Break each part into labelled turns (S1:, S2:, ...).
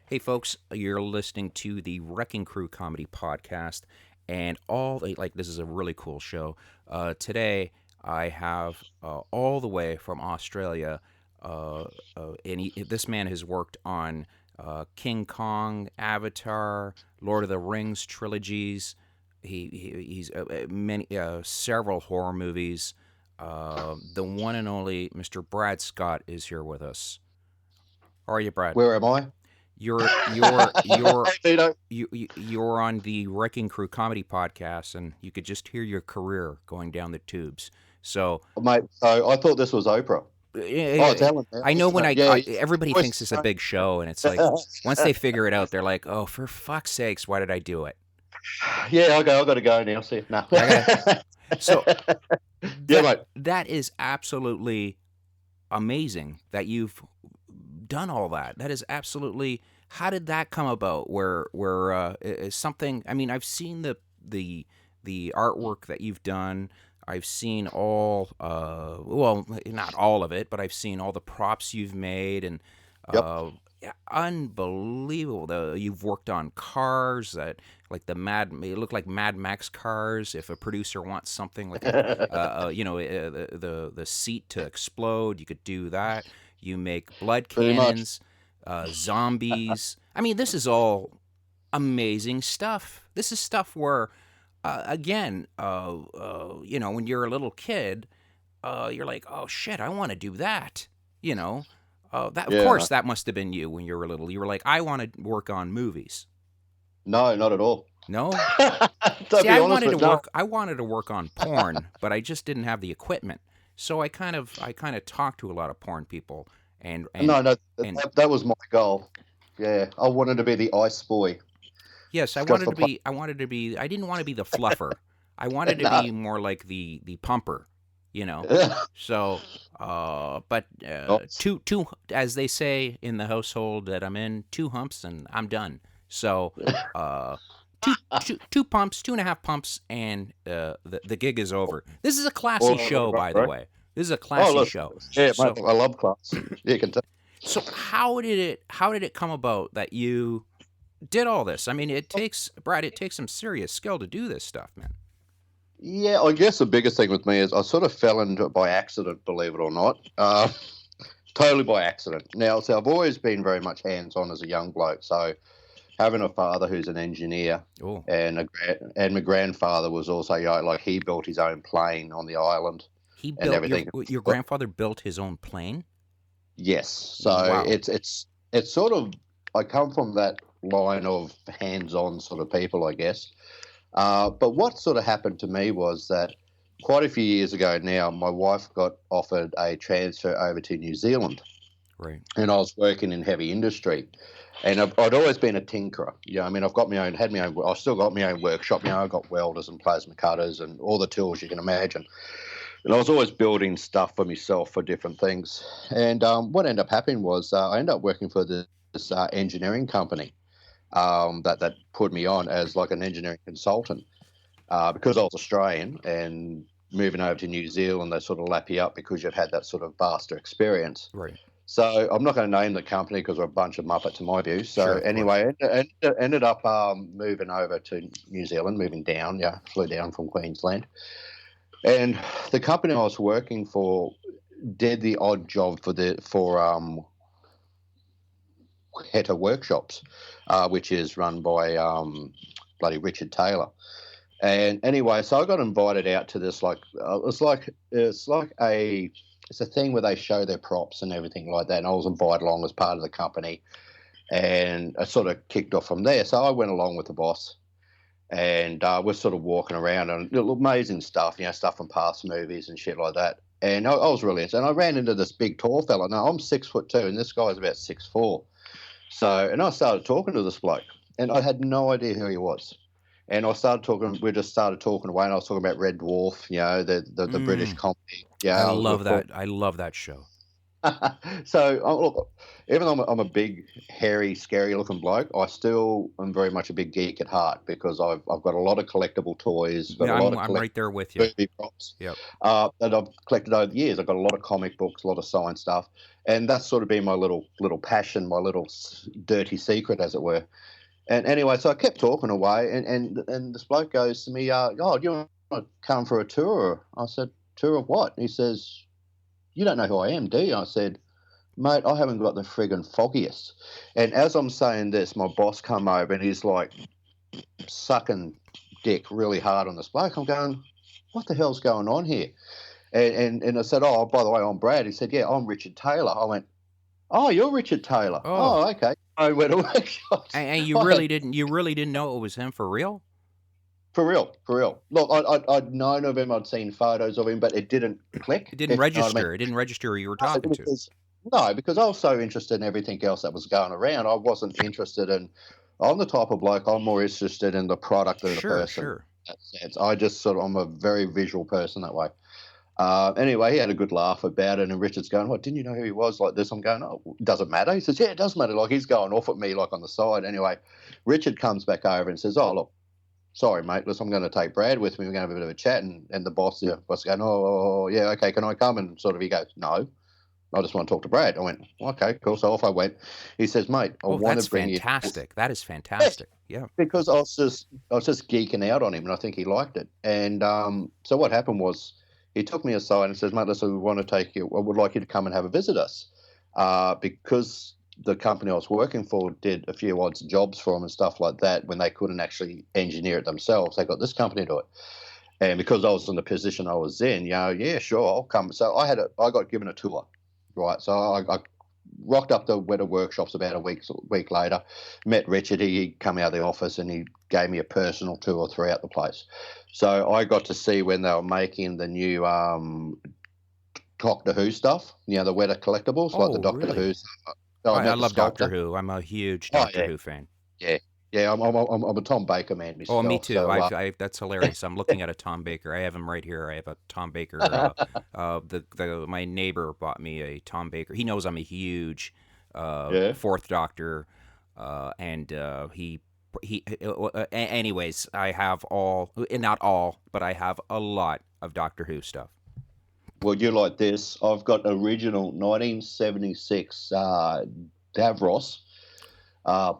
S1: Hey, folks, you're listening to the Wrecking Crew Comedy Podcast, and this is a really cool show. Today, I have all the way from Australia, uh, this man has worked on King Kong, Avatar, Lord of the Rings trilogies. He's many several horror movies. The one and only Mr. Brad Scott is here with us. How are you, Brad?
S2: Where am I?
S1: You're you're you're
S2: Hey, Vito.
S1: you're on the Wrecking Crew Comedy Podcast, and you could just hear your career going down the tubes. So
S2: Mate, so I thought this was Oprah. Oh, it's Ellen now,
S1: I know
S2: isn't
S1: when
S2: it? Yeah,
S1: everybody
S2: voice
S1: thinks
S2: is
S1: it's a big show, and it's like once they figure it out, they're like, "Oh, for fuck's sakes, why did I do it?"
S2: yeah, okay, I've got to go now. See, no.
S1: I gotta. So
S2: Yeah,
S1: that
S2: mate.
S1: that is absolutely amazing that you've done all that. That is absolutely. How did that come about? Where is something? I mean, I've seen the artwork that you've done. I've seen all, well, not all of it, but I've seen all the props you've made, and
S2: Yep.
S1: yeah, unbelievable. You've worked on cars that, like they look like Mad Max cars. If a producer wants something like the seat to explode, you could do that. You make blood
S2: Pretty much.
S1: cannons, zombies. I mean, this is all amazing stuff. This is stuff where, again, when you're a little kid, you're like, oh shit, I want to do that. You know, that of
S2: Yeah,
S1: course
S2: no.
S1: that must have been you when you were little. You were like, I want to work on movies.
S2: No, not at all.
S1: No,
S2: To
S1: see,
S2: be honest with no.
S1: I wanted to work on porn, but I just didn't have the equipment. So I kind of talked to a lot of porn people, and and
S2: No, no,
S1: and
S2: that was my goal. Yeah, I wanted to be the ice boy.
S1: yes,
S2: Just for fun.
S1: I wanted to be. I didn't want to be the fluffer. I wanted to
S2: No.
S1: be more like the pumper, you know. So, but
S2: Nice.
S1: two, as they say in the household that I'm in, two humps and I'm done. So, uh, two pumps, 2.5 pumps, and the gig is over. This is a classy
S2: All
S1: show,
S2: right,
S1: by the
S2: right.
S1: way. This is a
S2: Oh,
S1: classy
S2: look.
S1: show.
S2: Yeah, mate,
S1: So,
S2: I love class. Yeah, you can tell.
S1: how did it come about that you did all this? I mean, it takes some serious skill to do this stuff, man.
S2: Yeah, I guess the biggest thing with me is I sort of fell into it by accident, believe it or not. Totally by accident. Now, so I've always been very much hands-on as a young bloke. So having a father who's an engineer
S1: Oh,
S2: and my grandfather was also, like he built his own plane on the island
S1: he
S2: and
S1: built
S2: everything.
S1: your grandfather built his own plane.
S2: Yes. So
S1: Wow.
S2: it's sort of I come from that line of hands-on sort of people, I guess. But what sort of happened to me was that quite a few years ago now, my wife got offered a transfer over to New Zealand,
S1: Right.
S2: and I was working in heavy industry. And I'd always been a tinkerer. Yeah, I mean, had my own, I still got my own workshop. I've got welders and plasma cutters and all the tools you can imagine. And I was always building stuff for myself for different things. And what ended up happening was I ended up working for this engineering company that put me on as like an engineering consultant because I was Australian and moving over to New Zealand, they sort of lap you up because you've had that sort of vaster experience.
S1: Right.
S2: So I'm not going to name the company because we're a bunch of muppets in my view.
S1: Sure,
S2: So
S1: of course.
S2: anyway, ended up moving over to New Zealand, moving down. Yeah, flew down from Queensland, and the company I was working for did the odd job for Weta Workshops, which is run by bloody Richard Taylor. And anyway, so I got invited out to this it's a thing where they show their props and everything like that. And I was invited along as part of the company, and it sort of kicked off from there. So I went along with the boss, and we're sort of walking around and amazing stuff, stuff from past movies and shit like that. And I was really into, and I ran into this big tall fella. Now I'm 6'2", and this guy's about 6'4". So, and I started talking to this bloke, and I had no idea who he was. And I started talking. We just started talking away, and I was talking about Red Dwarf, the British
S1: Mm,
S2: comedy. Yeah, I was
S1: I love that show.
S2: So look, even though I'm a big, hairy, scary-looking bloke, I still am very much a big geek at heart because I've got a lot of collectible toys, got a
S1: Yeah,
S2: lot of
S1: I'm right there with you.
S2: movie props
S1: Yep.
S2: that I've collected over the years. I've got a lot of comic books, a lot of science stuff, and that's sort of been my little passion, my little dirty secret, as it were. And anyway, so I kept talking away, and this bloke goes to me, "Oh, do you want to come for a tour?" I said, "Tour of what?" He says, "You don't know who I am, do you?" I said, "Mate, I haven't got the friggin' foggiest." And as I'm saying this, my boss come over and he's like sucking dick really hard on this bloke. I'm going, "What the hell's going on here?" And I said, "Oh, by the way, I'm Brad." He said, "Yeah, I'm Richard Taylor." I went, "Oh, you're Richard Taylor.
S1: Oh,
S2: Oh, okay." I went to workshops.
S1: and you really didn't know it was him for real?
S2: For real, for real. Look, I'd known of him, I'd seen photos of him, but it didn't
S1: It
S2: click,
S1: didn't
S2: if you know what I mean.
S1: register. It didn't register who you were
S2: No,
S1: talking to.
S2: because no, because I was so interested in everything else that was going around. I wasn't interested in. I'm the type of bloke. I'm more interested in the product than the
S1: Sure,
S2: person.
S1: sure.
S2: In that sense, I just sort of I'm a very visual person that way. Anyway, he had a good laugh about it, and Richard's going, "What? Didn't you know who he was?" Like this, I'm going, "Oh, does it matter?" He says, "Yeah, it does matter." Like he's going off at me like on the side. Anyway, Richard comes back over and says, "Oh, look, sorry, mate. Listen, I'm going to take Brad with me. We're going to have a bit of a chat." And the boss, going, "Oh, yeah, okay. Can I come?" And sort of he goes, "No, I just want to talk to Brad." I went, "Okay, cool." So off I went. He says, "Mate, I
S1: Oh,
S2: want to
S1: that's
S2: bring you."
S1: fantastic. That is
S2: Yeah,
S1: fantastic. Yeah.
S2: because I was just geeking out on him, and I think he liked it. And so what happened was he took me aside and says, "Mate, listen, we want to take you. I would like you to come and have a visit us," because the company I was working for did a few odds jobs for them and stuff like that when they couldn't actually engineer it themselves. They got this company to do it. And because I was in the position I was in, yeah, sure, I'll come. So I got given a tour, right? So I rocked up the Weta workshops about a week later, met Richard. He come out of the office and he gave me a personal tour throughout the place. So I got to see when they were making the new Doctor Who stuff, the Weta collectibles, like the
S1: Oh,
S2: Doctor
S1: really?
S2: Who. So I
S1: I
S2: met the
S1: love Doctor
S2: sculptor.
S1: Who. I'm a huge
S2: Oh
S1: Doctor
S2: yeah,
S1: Who fan.
S2: yeah, yeah. I'm a Tom Baker man
S1: Oh, me
S2: myself.
S1: too.
S2: So
S1: That's hilarious. I'm looking at a Tom Baker. I have him right here. I have a Tom Baker. The my neighbor bought me a Tom Baker. He knows I'm a huge
S2: yeah.
S1: Fourth Doctor, and anyways, I have not all, but I have a lot of Doctor Who stuff.
S2: Well, you like this. I've got original 1976 Davros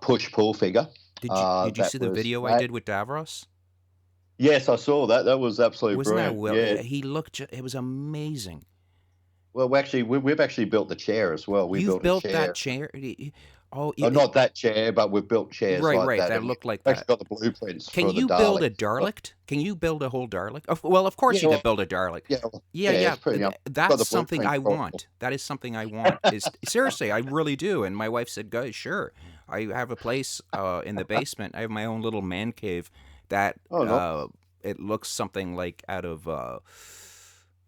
S2: push pull figure.
S1: Did you
S2: That
S1: see the
S2: was
S1: video I
S2: made.
S1: did with Davros?
S2: Yes, I saw that. That was absolutely
S1: Wasn't that
S2: brilliant.
S1: well?
S2: Yeah.
S1: He looked. It was amazing.
S2: Well, we've actually built the chair as well. We
S1: You've
S2: built a
S1: built that
S2: chair.
S1: chair. Oh,
S2: Not that chair, but we've built chairs
S1: right,
S2: like
S1: right.
S2: that,
S1: That
S2: and we've
S1: looked like
S2: actually
S1: that.
S2: got the blueprints
S1: Can
S2: for the
S1: you build a
S2: Daleks. But
S1: Darlicht? Can you build a whole Darlicht? Well, of course
S2: yeah,
S1: you
S2: well,
S1: could build a Darlicht.
S2: yeah,
S1: Yeah,
S2: yeah.
S1: yeah.
S2: It's pretty. Got
S1: That's
S2: the
S1: something
S2: blueprint
S1: I
S2: for it.
S1: want. That is something I want. Is seriously, I really do. And my wife said, "Guys, sure. I have a place in the basement. I have my own little man cave that
S2: Oh no,
S1: it looks something like out of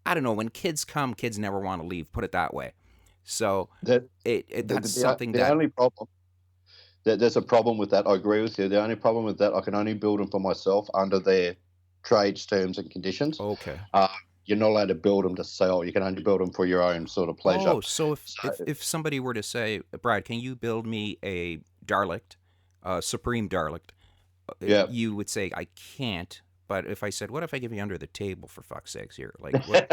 S1: I don't know. When kids come, kids never want to leave. Put it that way. So
S2: that
S1: that's something
S2: the
S1: that
S2: only problem. There's a problem with that. I agree with you. The only problem with that, I can only build them for myself under their trades terms and conditions.
S1: okay.
S2: Uh, you're not allowed to build them to sell. You can only build them for your own sort of pleasure.
S1: Oh, so if,
S2: So,
S1: if if somebody were to say, Brad, can you build me a Darlicht, Supreme Darlicht?
S2: yeah.
S1: You would say I can't. But if I said, what if I give you under the table for fuck's sakes here? Like what?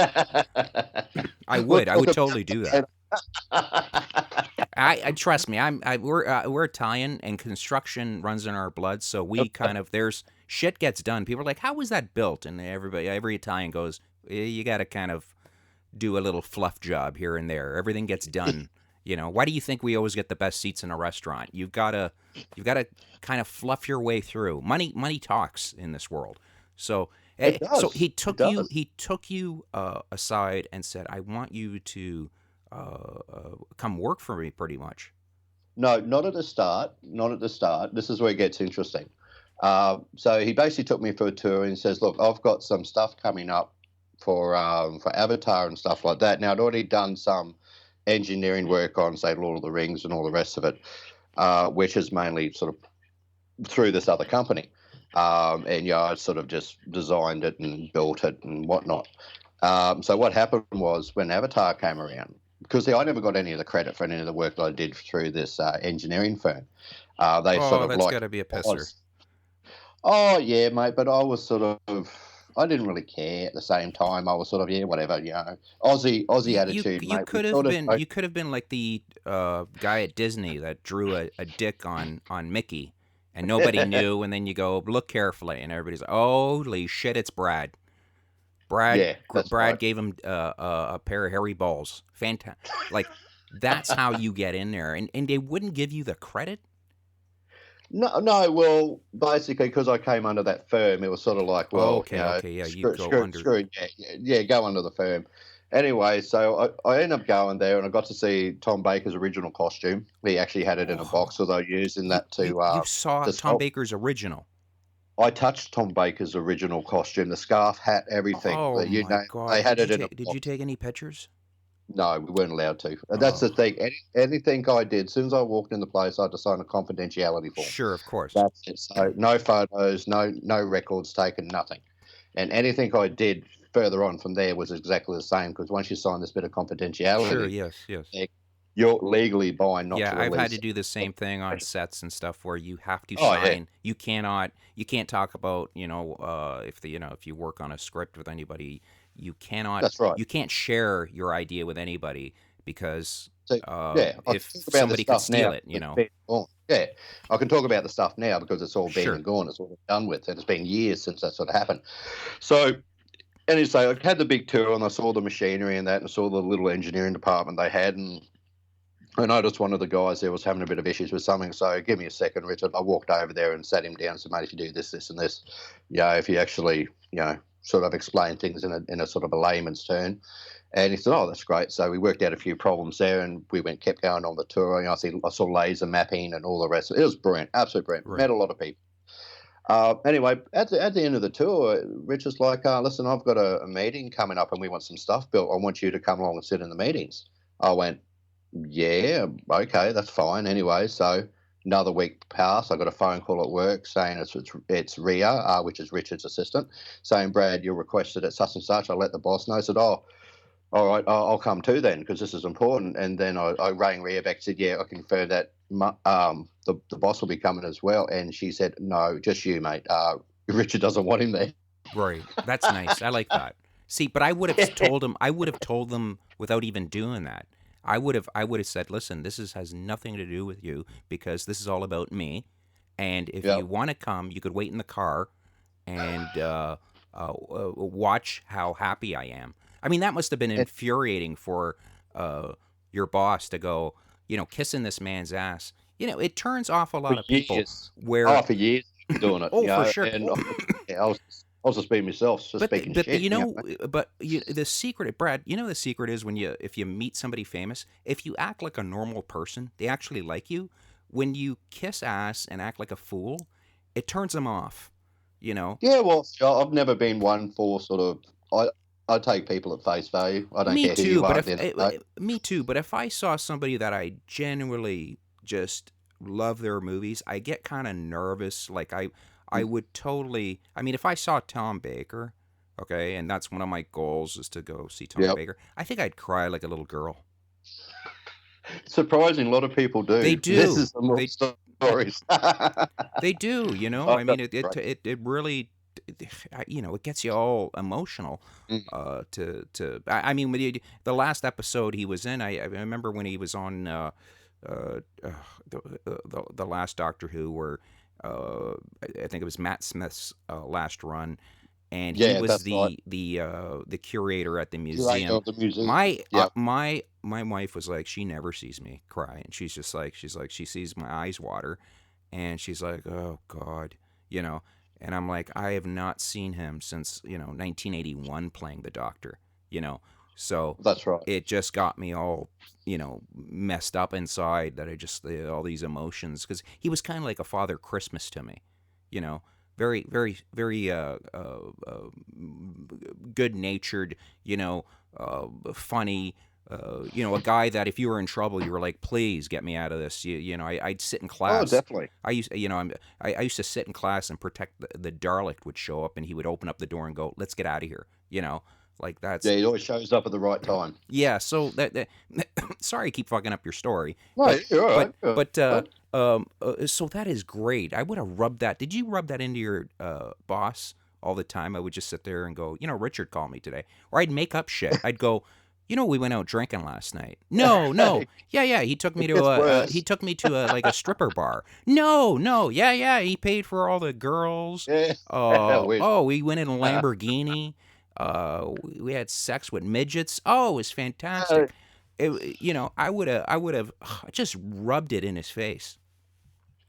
S1: I
S2: We'll
S1: would. I
S2: talk
S1: would
S2: about
S1: totally do that.
S2: that.
S1: I trust me. We're Italian and construction runs in our blood. So we kind of there's shit gets done. People are like, how was that built? And every Italian goes, you got to kind of do a little fluff job here and there. Everything gets done. Why do you think we always get the best seats in a restaurant? You've got to kind of fluff your way through. Money talks in this world. So
S2: It
S1: so
S2: does. It does.
S1: he took you aside and said, I want you to come work for me, pretty much.
S2: No, not at the start. Not at the start. This is where it gets interesting. So he basically took me for a tour and says, "Look, I've got some stuff coming up for Avatar and stuff like that." Now, I'd already done some engineering work on, say, Lord of the Rings and all the rest of it, which is mainly sort of through this other company. And I sort of just designed it and built it and whatnot. So what happened was when Avatar came around. because see, I never got any of the credit for any of the work that I did through this engineering firm. They sort
S1: Oh,
S2: of
S1: that's
S2: like,
S1: got to be a
S2: I
S1: pisser.
S2: was, oh yeah, mate, but I was sort of, I didn't really care at the same time. I was sort of, yeah, whatever, Aussie attitude,
S1: You
S2: mate. We
S1: could have
S2: sort of,
S1: been like the guy at Disney that drew a dick on Mickey, and nobody knew, and then you go look carefully, and everybody's like, "Holy shit, it's Brad."
S2: yeah, that's right.
S1: Brad gave him a pair of hairy balls. Fantastic. Like that's how you get in there, and they wouldn't give you the credit.
S2: No, no. Well, basically, because I came under that firm, it was sort of like, well,
S1: Okay, okay, yeah, you go
S2: screw,
S1: under.
S2: screw, yeah, go under the firm. Anyway, so I ended up going there, and I got to see Tom Baker's original costume. He actually had it in a box,
S1: Oh,
S2: so they were using that
S1: you saw
S2: to
S1: Tom
S2: sculpt.
S1: Baker's original.
S2: I touched Tom Baker's original costume, the scarf, hat, everything.
S1: Oh
S2: You
S1: my
S2: know,
S1: God!
S2: they had it in a
S1: Did you
S2: box.
S1: take any pictures?
S2: No, we weren't allowed to. That's the
S1: Oh,
S2: thing. Anything I did, as soon as I walked in the place, I had to sign a confidentiality form.
S1: sure, of course.
S2: That's it. So no photos, no records taken, nothing. And anything I did further on from there was exactly the same because once you sign this bit of
S1: Sure,
S2: confidentiality,
S1: yes, yes.
S2: you're legally bound not
S1: Yeah,
S2: to
S1: I've had to
S2: release
S1: do the
S2: it.
S1: same thing on sets and stuff where you have to
S2: Oh yeah,
S1: sign. You can't talk about, if if you work on a script with anybody,
S2: that's right.
S1: you can't share your idea with anybody because
S2: So yeah, I can
S1: if
S2: talk about the
S1: somebody could
S2: stuff
S1: steal
S2: now
S1: it,
S2: because it's been gone. Yeah, I can talk about the stuff now because it's all been
S1: Sure.
S2: and gone. It's all done with, and it's been years since that sort of happened. So and it's like I had the big tour and I saw the machinery and that, and I saw the little engineering department they had, and I noticed one of the guys there was having a bit of issues with something. So give me a second, Richard. I walked over there and sat him down and said, mate, if you do this, this, and this, if you actually, sort of explain things in a sort of a layman's term. And he said, oh, that's great. So we worked out a few problems there and we kept going on the tour. I saw laser mapping and all the rest. It was brilliant, absolutely brilliant.
S1: Right.
S2: Met a lot of people. Anyway, at the end of the tour, Rich was like, listen, I've got a meeting coming up and we want some stuff built. I want you to come along and sit in the meetings. I went, yeah, okay, that's fine. Anyway, so another week passed. I got a phone call at work saying it's Ria, which is Richard's assistant, saying, Brad, you're requested at such and such. I let the boss know. I said, oh, all right, I'll come too then because this is important. And then I rang Ria back, said, yeah, I confirm that the boss will be coming as well. And she said, no, just you, mate. Richard doesn't want him there.
S1: Right. That's nice. I like that. See, but I would have told him. I would have told them without even doing that. I would have said, "Listen, has nothing to do with you because this is all about me. And if
S2: Yeah.
S1: you want to come, you could wait in the car and watch how happy I am." I mean, that must have been
S2: And
S1: infuriating for uh, your boss to go, kissing this man's ass. It turns off a
S2: for
S1: lot of people
S2: years,
S1: where,
S2: for years, doing it,
S1: oh, for sure.
S2: and I was just being myself, just
S1: But
S2: speaking
S1: but
S2: shit,
S1: the secret, Brad, the secret is when if you meet somebody famous, if you act like a normal person, they actually like you. When you kiss ass and act like a fool, it turns them off. You know.
S2: Yeah, well, I've never been one for sort of. I take people at face value. I don't
S1: Me
S2: care who
S1: too,
S2: you
S1: but
S2: are at
S1: if
S2: the end of the day.
S1: me too, but if I saw somebody that I genuinely just love their movies, I get kind of nervous. Like I
S2: Mm.
S1: would totally. I mean, if I saw Tom Baker, okay, and that's one of my goals is to go see Tom
S2: Yep.
S1: Baker, I think I'd cry like a little girl.
S2: Surprising, a lot of people
S1: They
S2: do. This
S1: do.
S2: is the more
S1: They
S2: stories.
S1: they do.
S2: Oh,
S1: I mean,
S2: that's great.
S1: it really, it gets you all emotional.
S2: Mm.
S1: I mean, the last episode he was in, I remember when he was on uh, uh, the last Doctor Who, where I think it was Matt Smith's last run, and he
S2: Yeah,
S1: was
S2: that's right.
S1: the curator at the
S2: Curator
S1: museum.
S2: of the museum. Yep.
S1: My wife was like, she never sees me cry, and she's like she sees my eyes water, and she's like, oh God, you know. And I'm like, I have not seen him since 1981 playing the Doctor, you know. So
S2: That's right.
S1: it just got me all messed up inside that I just all these emotions because he was kind of like a Father Christmas to me, you know. Very, very, very good natured, funny, a guy that if you were in trouble, you were like, please get me out of this. I'd sit in
S2: Oh,
S1: class.
S2: definitely.
S1: I used, I used to sit in class and protect the Dalek would show up and he would open up the door and go, let's get out of here. Like that's
S2: Yeah, he always shows up at the right time.
S1: yeah. So that sorry, I keep fucking up your story,
S2: No,
S1: but
S2: you're all
S1: but
S2: right. You're
S1: but
S2: all right.
S1: so that is great. I would have rubbed that. Did you rub that into your boss all the time? I would just sit there and go, Richard called me today, or I'd make up shit. I'd go, we went out drinking last night. No, no, yeah, yeah. He took me
S2: It
S1: to
S2: gets
S1: a
S2: worse.
S1: like a stripper bar. No, no, yeah, yeah. He paid for all the girls.
S2: Yeah, I wish.
S1: Oh, we went in a Lamborghini. We had sex with midgets. Oh, it was fantastic. I would have just rubbed it in his face.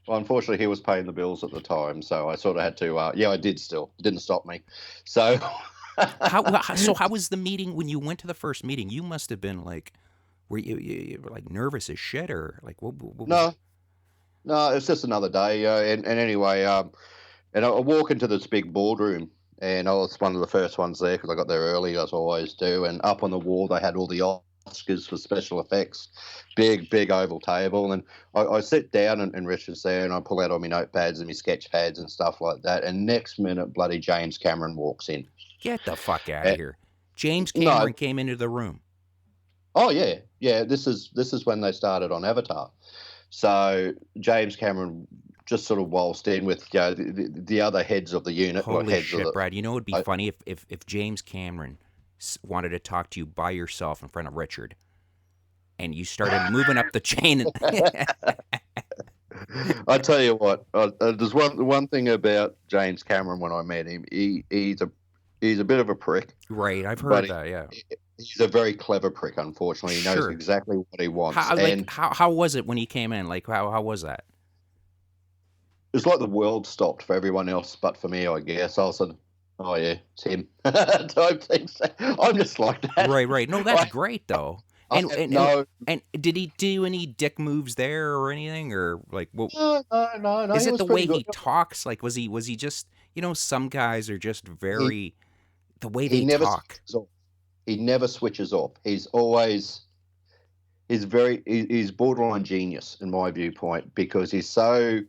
S2: Well, unfortunately, he was paying the bills at the time, so I sort of had to. Yeah, I did still. It didn't stop me. So,
S1: So how was the meeting when you went to the first meeting? You must have been like, were you were like nervous as shit, or like what was it?
S2: no, no, it's just another day. And anyway, and I walk into this big boardroom, and I was one of the first ones there because I got there early, as I always do. And up on the wall, they had all the Oscars for special effects, big oval table. And I sit down, and Richard's there, and I pull out all my notepads and my sketch pads and stuff like that. And next minute, bloody James Cameron walks in.
S1: Get the fuck out of
S2: Uh,
S1: here. James Cameron
S2: no,
S1: came into the room.
S2: oh yeah, yeah. This is when they started on Avatar. So James Cameron just sort of waltzed in with the other heads of the unit, like
S1: Holy
S2: heads of
S1: shit,
S2: the.
S1: Brad. It'd be
S2: I,
S1: funny if James Cameron wanted to talk to you by yourself in front of Richard and you started moving up the chain.
S2: I tell you what, there's one thing about James Cameron when I met him. He's a bit of a prick,
S1: Right, I've
S2: but
S1: heard that, yeah.
S2: he's a very clever prick. Unfortunately, he knows
S1: Sure.
S2: exactly what he wants,
S1: How like
S2: and
S1: how was it when he came in? Like how was that?
S2: it's like the world stopped for everyone else, but for me, I guess. I was like, oh yeah, it's him type thing. So I'm just like that.
S1: Right, right. No, that's
S2: I,
S1: great though.
S2: I
S1: And
S2: have
S1: and and
S2: no,
S1: and did he do any dick moves there or anything, or like what
S2: no.
S1: is
S2: He
S1: it
S2: was
S1: the
S2: pretty
S1: way
S2: good.
S1: he talks? Like was he just, some guys are just
S2: He
S1: very the way
S2: he
S1: they
S2: never
S1: talk.
S2: switches off. He never switches off. He's borderline genius in my viewpoint because he's so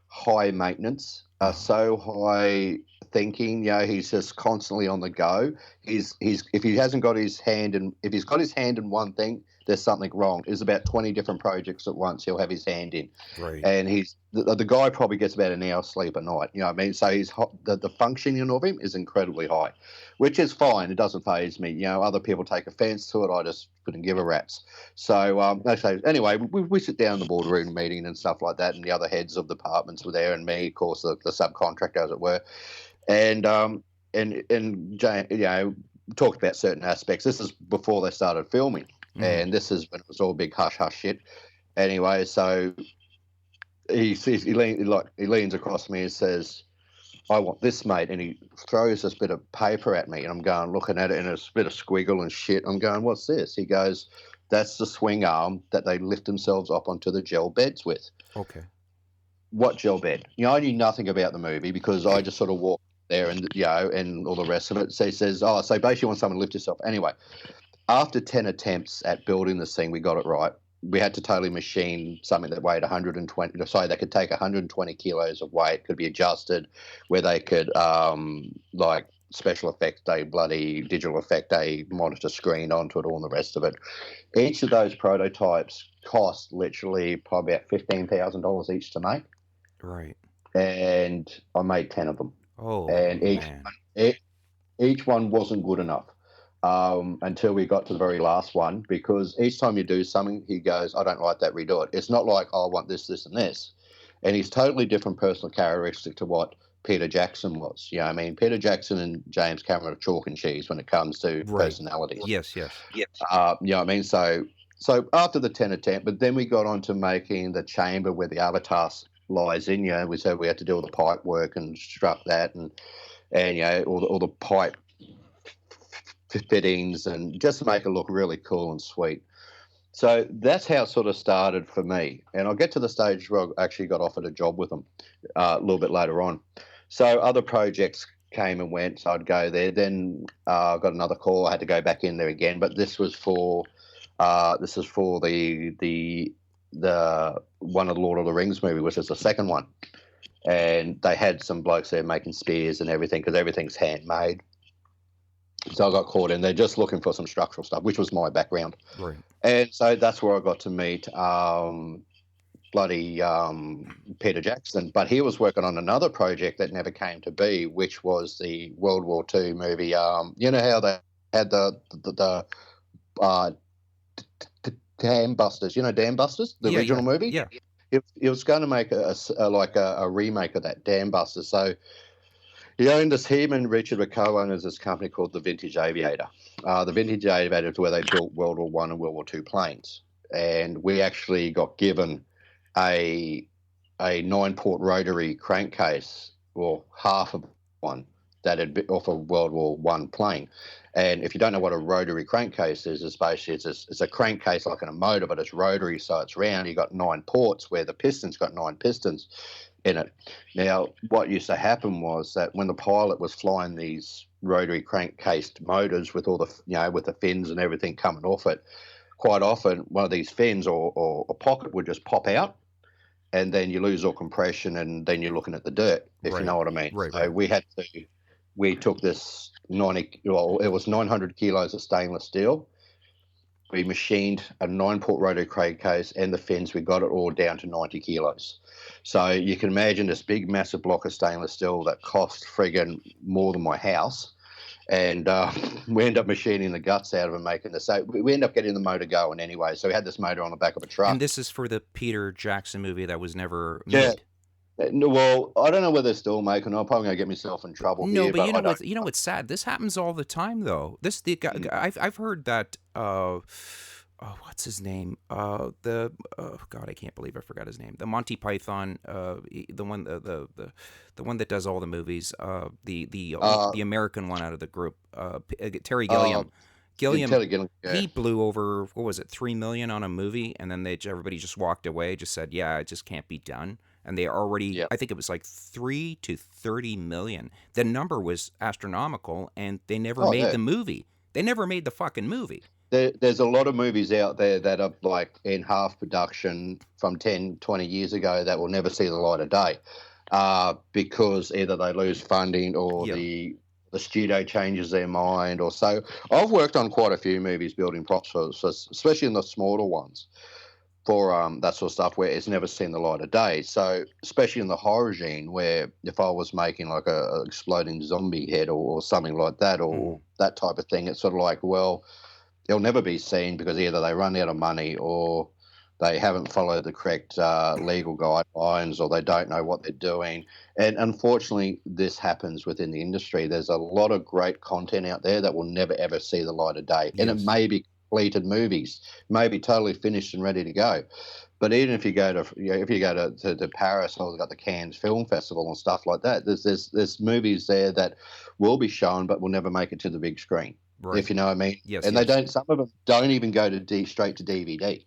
S2: high maintenance,
S1: Uh-huh.
S2: so high thinking. He's just constantly on the go. He's if he hasn't got his hand in if he's got his hand in one thing, there's something wrong. There's about 20 different projects at once he'll have his hand in,
S1: Right.
S2: and the guy probably gets about an hour's sleep a night. You know what I mean? So the functioning of him is incredibly high, which is fine. It doesn't phase me. Other people take offence to it. I just couldn't give a rat's. So anyway, we sit down in the boardroom meeting and stuff like that, and the other heads of departments were there, and me, of course, the subcontractor, as it were, and Jane, talked about certain aspects. This is before they started filming,
S1: Mhm.
S2: and this is when it was all big hush hush shit. Anyway, so he leans across me and says, "I want this, mate," and he throws this bit of paper at me, and I'm going looking at it, and it's a bit of squiggle and shit. I'm going, "What's this?" He goes, "That's the swing arm that they lift themselves up onto the gel beds with."
S1: Okay.
S2: What gel bed? I knew nothing about the movie because I just sort of walked there and and all the rest of it. So he says, "Oh, so basically you want someone to lift yourself." Anyway, after 10 attempts at building this thing, we got it right. We had to totally machine something that weighed 120. Sorry, that could take 120 kilos of weight. Could be adjusted, where they could like special effect a bloody digital effect a monitor screen onto it, all and the rest of it. Each of those prototypes cost literally probably about $15,000 each to make,
S1: Right.
S2: and I made 10 of them,
S1: Oh
S2: and
S1: man.
S2: each one wasn't good enough until we got to the very last one. Because each time you do something, he goes, "I don't like that. Redo it." It's not like, "Oh, I want this, this, and this," and he's totally different personal characteristic to what Peter Jackson was. I mean, Peter Jackson and James Cameron are chalk and cheese when it comes to
S1: Right.
S2: personalities.
S1: Yes, yes.
S2: Yes. You know what I mean? So after the 10 attempt, but then we got on to making the chamber where the avatar lies in. We said we had to do all the pipe work and strut that, and all the pipe fittings, and just to make it look really cool and sweet. So that's how it sort of started for me. And I'll get to the stage where I actually got offered a job with them a little bit later on. So other projects came and went. So I'd go there. Then I got another call. I had to go back in there again. But this is for the one of the Lord of the Rings movie, which is the second one. And they had some blokes there making spears and everything because everything's handmade. So I got caught in. They're just looking for some structural stuff, which was my background.
S1: Right.
S2: And so that's where I got to meet bloody Peter Jackson. But he was working on another project that never came to be, which was the World War II movie. You know how they had the uh, Dam Busters? You know Dam Busters, the
S1: Yeah,
S2: original
S1: yeah,
S2: movie?
S1: yeah.
S2: He was going to make a remake of that Dam Busters. So he owned this. Him and Richard were co-owners of this company called the Vintage Aviator. The Vintage Aviator is where they built World War One and World War Two planes, and we actually got given a 9-port rotary crankcase, or half of one, that had been off a World War One plane. And if you don't know what a rotary crankcase is, it's basically it's a crankcase like in a motor, but it's rotary, so it's round. You got 9 ports where the piston's got 9 pistons in it. Now, what used to happen was that when the pilot was flying these rotary crankcased motors with all the with the fins and everything coming off it, quite often one of these fins or a pocket would just pop out, and then you lose all compression, and then you're looking at the dirt, if you
S1: Right.
S2: know what I mean.
S1: Right.
S2: So
S1: Right.
S2: we took this 90, well, it was 900 kilos of stainless steel. We machined a 9-port rotary crankcase and the fins. We got it all down to 90 kilos. So you can imagine this big, massive block of stainless steel that cost friggin' more than my house. And we end up machining the guts out of it, making this. So we end up getting the motor going anyway. So we had this motor on the back of a
S1: And
S2: truck.
S1: this is for the Peter Jackson movie that was never
S2: Yeah.
S1: made.
S2: Well, I don't know whether they're still making. I'm probably gonna get myself in trouble
S1: No,
S2: here,
S1: but
S2: but I don't.
S1: you know what's sad? This happens all the time, though. This the guy,
S2: Mm.
S1: I've heard that. Oh, what's his name? The God, I can't believe I forgot his name. The Monty Python, the one, the one that does all the movies.
S2: Uh,
S1: The American one out of the group. Terry
S2: uh,
S1: Gilliam. Gilliam,
S2: Intelligent. Yeah.
S1: he blew over, what was it, 3 million on a movie, and then everybody just walked away, just said, yeah, it just can't be done. And they already,
S2: Yeah.
S1: I think it was like 3 to 30 million. The number was astronomical, and they never
S2: Oh,
S1: made
S2: yeah.
S1: the movie. They never made the fucking movie.
S2: There's a lot of movies out there that are like in half production from 10, 20 years ago that will never see the light of day, because either they lose funding or
S1: Yeah.
S2: the studio changes their mind or so. I've worked on quite a few movies building props for especially in the smaller ones, for that sort of stuff where it's never seen the light of day. So especially in the horror genre, where if I was making like a exploding zombie head or something like that,
S1: Mm.
S2: or that type of thing, it's sort of like, well, they'll never be seen because either they run out of money or they haven't followed the correct legal guidelines, or they don't know what they're doing. And unfortunately, this happens within the industry. There's a lot of great content out there that will never ever see the light of day, and it
S1: Yes.
S2: may be completed movies, may be totally finished and ready to go. But even if you go to if you go to Paris, or they've got the Cannes Film Festival and stuff like that, there's movies there that will be shown but will never make it to the big screen,
S1: Right.
S2: if you know what I mean.
S1: Yes,
S2: And they
S1: yes.
S2: don't. Some of them don't even go to straight to DVD,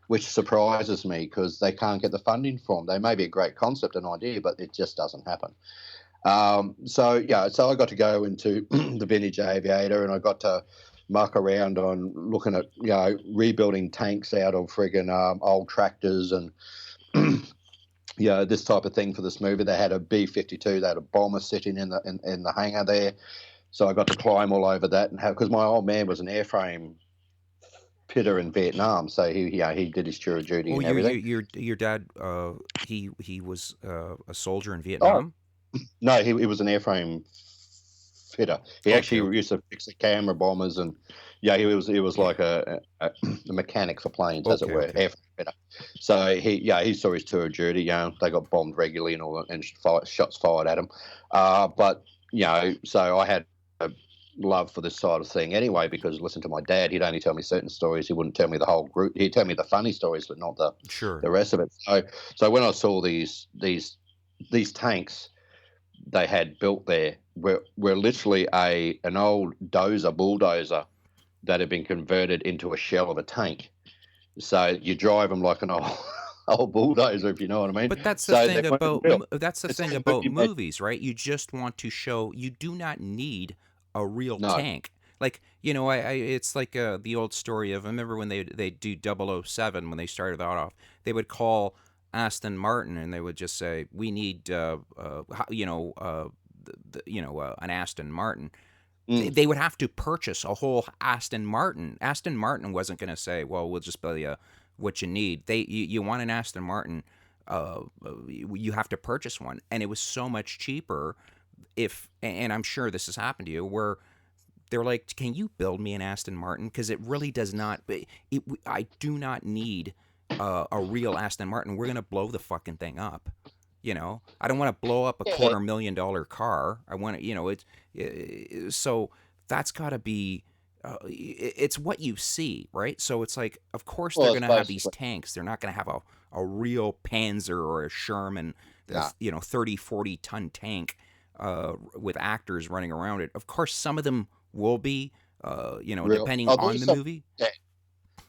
S2: which surprises me because they can't get the funding from. They may be a great concept and idea, but it just doesn't happen. So yeah, so I got to go into the Vintage Aviator, and I got to muck around on looking at rebuilding tanks out of friggin' old tractors and this type of thing for this movie. They had a B-52, they had a bomber sitting in the hangar there. So I got to climb all over that and have, because my old man was an airframe fitter in Vietnam, so he did his tour of duty
S1: Oh,
S2: and everything.
S1: your dad, he was a soldier in
S2: Oh
S1: Vietnam.
S2: no, he was an airframe fitter. He
S1: Okay,
S2: actually
S1: okay,
S2: used to fix the camera bombers, and he was like a mechanic for planes, as it
S1: okay,
S2: were,
S1: okay.
S2: airframe fitter. So he saw his tour of duty. They got bombed regularly and all, and shots fired at him. But so I had a love for this side of thing anyway, because listen to my dad, he'd only tell me certain stories. He wouldn't tell me the whole group. He'd tell me the funny stories, but not
S1: Sure.
S2: the rest of it. So when I saw these tanks they had built there were literally an old bulldozer that had been converted into a shell of a tank. So you drive them like an old old bulldozer, if you know what I mean.
S1: But that's the
S2: So they
S1: thing
S2: weren't
S1: about
S2: built.
S1: that's the
S2: It's
S1: thing
S2: like
S1: about
S2: movie magic.
S1: movies, right? You just want to show you do not need a real
S2: No,
S1: tank. Like, I it's like the old story of, I remember when they do 007 when they started that off, they would call Aston Martin and they would just say, we need an Aston Martin.
S2: Mm.
S1: They would have to purchase a whole Aston Martin. Aston Martin wasn't going to say, "Well, we'll just buy you what you need." You want an Aston Martin, you have to purchase one, and it was so much cheaper. If and I'm sure this has happened to you, where they're like, "Can you build me an Aston Martin?" Because it really does not. I do not need a real Aston Martin. We're gonna blow the fucking thing up. I don't want to blow up a
S2: Yeah.
S1: $250,000 car. I want to, so that's got to be. It's what you see, right? So it's like, of course, they're
S2: Well,
S1: going
S2: it's
S1: to have these
S2: basically
S1: tanks. They're not going to have a real Panzer or a Sherman,
S2: no.
S1: 30, 40 ton tank with actors running around it. Of course, some of them will be,
S2: Real.
S1: depending
S2: Oh,
S1: on
S2: there's
S1: the
S2: some.
S1: movie.
S2: Yeah.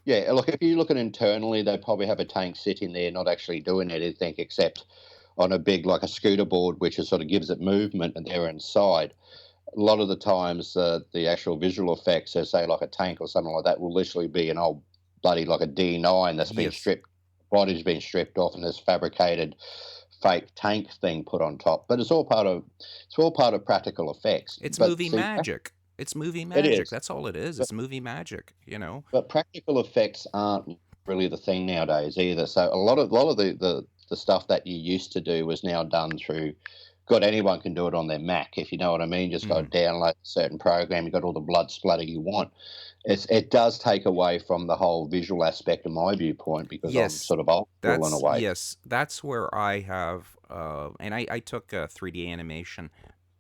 S2: Yeah. Look, if you look at internally, they probably have a tank sitting there, not actually doing anything except on a big, like a scooter board, which is sort of gives it movement, and they're inside. A lot of the times, the actual visual effects, so say like a tank or something like that, will literally be an old bloody like a D9 that's been
S1: Yes,
S2: stripped, body's been stripped off, and this fabricated fake tank thing put on top. But it's all part of practical effects.
S1: it's
S2: But
S1: movie
S2: see,
S1: magic. It's movie
S2: it
S1: magic.
S2: is.
S1: That's all it is.
S2: But,
S1: It's movie magic.
S2: but practical effects aren't really the thing nowadays either. So a lot of the stuff that you used to do was now done through. God, anyone can do it on their Mac, if you know what I mean. Just got
S1: Hmm.
S2: to download a certain program. You got all the blood splatter you want. It does take away from the whole visual aspect of my viewpoint because I'm
S1: Yes,
S2: sort of old school in a
S1: that's
S2: way.
S1: yes, that's where I have, and I took 3D animation.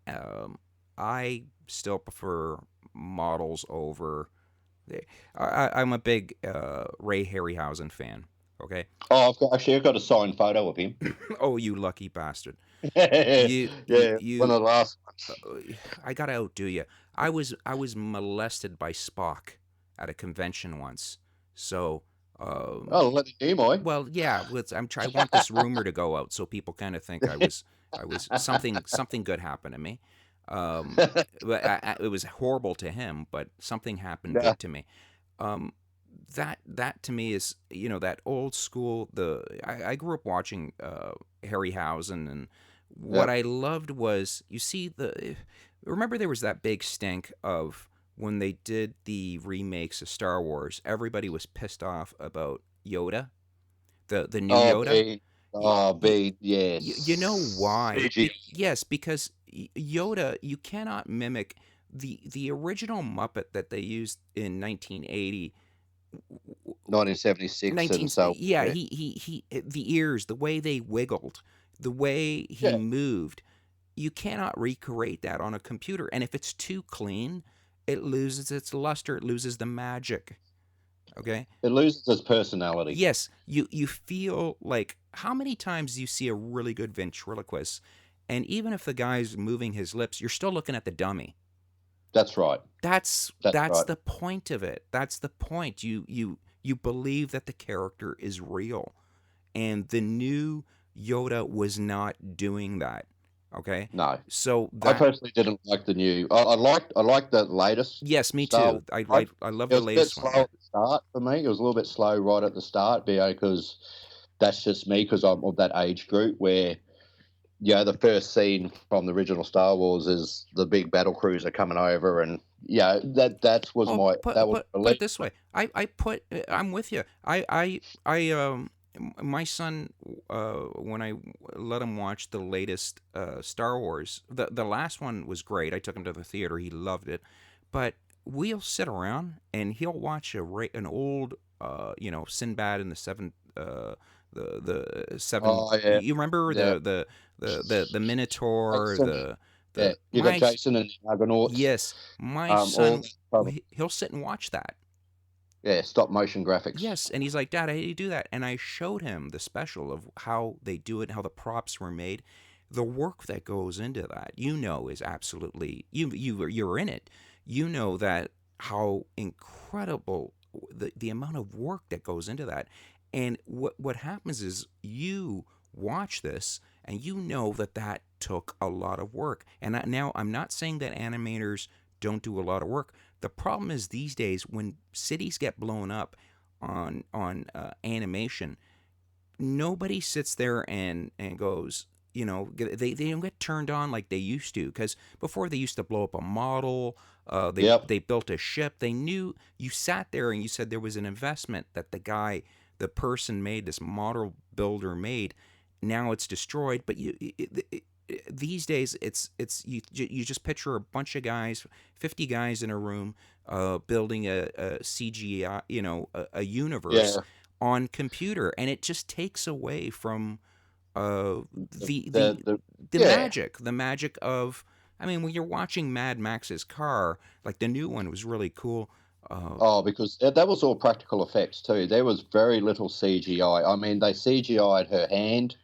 S1: Um, I still prefer models over. I'm a big Ray Harryhausen fan. Okay.
S2: Oh, I've got a signed photo of him.
S1: Oh, you lucky bastard! You you
S2: Yeah, one
S1: you.
S2: of the last
S1: Uh,
S2: ones.
S1: I gotta outdo you. I was molested by Spock at a convention once. So,
S2: Oh, let it do, my.
S1: well, yeah. I want this rumor to go out so people kind of think I was something good happened to me. Um, but it was horrible to him, but something happened
S2: Yeah.
S1: good to me. Um, that to me is, that old school. I grew up watching Harryhausen, and what
S2: Yeah.
S1: I loved was, remember there was that big stink of when they did the remakes of Star Wars. Everybody was pissed off about Yoda, the new
S2: Oh,
S1: Yoda.
S2: B.
S1: You,
S2: Oh,
S1: you,
S2: B.
S1: you know
S2: Yes.
S1: why?
S2: CG.
S1: Yes, because Yoda, you cannot mimic the original Muppet that they used in 1980.
S2: 1976
S1: 19,
S2: and so
S1: yeah,
S2: yeah.
S1: he the ears, the way they wiggled, the way he
S2: Yeah.
S1: moved, you cannot recreate that on a computer. And if it's too clean, it loses its luster, it loses the magic. Okay.
S2: It loses its personality.
S1: Yes, you feel like, how many times do you see a really good ventriloquist, and even if the guy's moving his lips, you're still looking at the dummy.
S2: That's right.
S1: That's
S2: That's
S1: that's
S2: right.
S1: the point of it. That's the point. You believe that the character is real, and the new Yoda was not doing that. Okay,
S2: No.
S1: so
S2: I
S1: that,
S2: personally didn't like the new. I liked the latest
S1: yes, me
S2: Star
S1: too.
S2: Wars. Right?
S1: I love
S2: It
S1: the
S2: was a bit
S1: latest
S2: slow
S1: one. Yeah.
S2: at the start for me. It was a little bit slow right at the start, because that's just me because I'm of that age group where the first scene from the original Star Wars is the big battle cruiser coming over, and that was
S1: Well,
S2: my that was
S1: put it
S2: belief.
S1: this way. I'm with you. My son, when I let him watch the latest Star Wars, the last one was great. I took him to the theater. He loved it. But we'll sit around and he'll watch an old, Sinbad and the seven, the seven.
S2: Oh yeah,
S1: You remember
S2: yeah.
S1: the Minotaur,
S2: Jason, yeah.
S1: the
S2: You got
S1: my
S2: Jason and the Argonauts.
S1: Yes, my
S2: All
S1: son,
S2: that kind of,
S1: he'll sit and watch that.
S2: yeah, stop motion graphics.
S1: Yes, and he's like, "Dad, how do you do that?" And I showed him the special of how they do it, how the props were made, the work that goes into that. Is absolutely, you're in it. You know that, how incredible the amount of work that goes into that. And what happens is, you watch this and you know that that took a lot of work. And now I'm not saying that animators don't do a lot of work. The problem is, these days, when cities get blown up on animation, nobody sits there and goes, they don't get turned on like they used to, because before they used to blow up a model.
S2: Yep.
S1: They built a ship. They knew you sat there and you said there was an investment that the person made, this model builder made. Now it's destroyed, but these days you just picture a bunch of guys, 50 guys in a room, building a CGI, a universe
S2: Yeah.
S1: on computer, and it just takes away from uh,
S2: The,
S1: the
S2: the,
S1: the
S2: the,
S1: the
S2: yeah.
S1: magic of. I mean, when you're watching Mad Max's car, like the new one was really cool.
S2: Oh, because that was all practical effects too. There was very little CGI. I mean, they CGI'd her hand,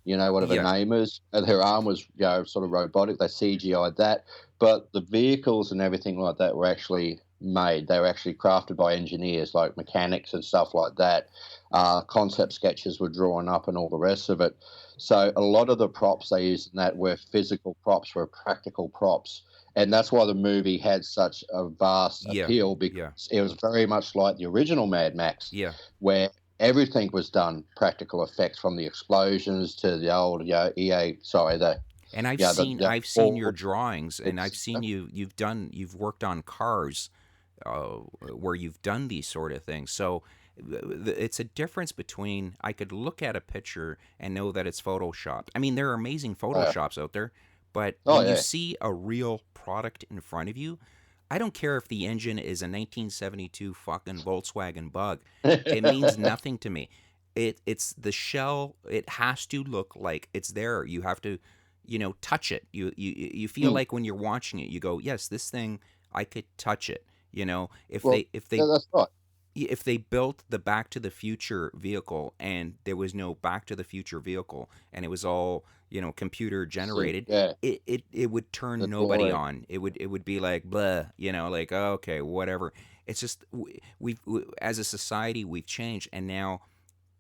S2: whatever
S1: Yeah,
S2: name is, and her arm was, sort of robotic. They CGI'd that, but the vehicles and everything like that were actually made. They were actually crafted by engineers, like mechanics and stuff like that. Concept sketches were drawn up and all the rest of it. So a lot of the props they used in that were physical props, were practical props, and that's why the movie had such a vast
S1: yeah,
S2: appeal,
S1: yeah,
S2: because it was very much like the original Mad Max,
S1: yeah.
S2: where everything was done practical effects, from the explosions to the old, EA, sorry,
S1: And
S2: the
S1: I've seen your
S2: Ford.
S1: drawings, and I've
S2: It's
S1: seen you've worked on cars, where you've done these sort of things. So it's a difference between, I could look at a picture and know that it's photoshopped. I mean, there are amazing
S2: uh,
S1: photoshops out there, but
S2: oh
S1: when you
S2: yeah.
S1: see a real product in front of you, I don't care if the engine is a 1972 fucking Volkswagen Bug. It means nothing to me. It's the shell. It has to look like it's there. You have to, touch it. You feel
S2: Mm.
S1: like when you're watching it, you go, yes, this thing, I could touch it. If
S2: Well, that's right.
S1: they built the Back to the Future vehicle and there was no Back to the Future vehicle and it was all, computer generated,
S2: Yeah,
S1: it would turn
S2: the
S1: nobody
S2: boring.
S1: on. It would be like blah, like, oh, okay, whatever. It's just as a society we've changed, and now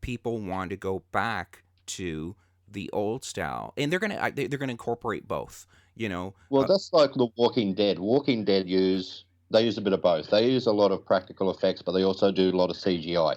S1: people want to go back to the old style, and they're gonna incorporate both. You know,
S2: Well, that's like The Walking Dead. Walking Dead use a bit of both. They use a lot of practical effects, but they also do a lot of CGI.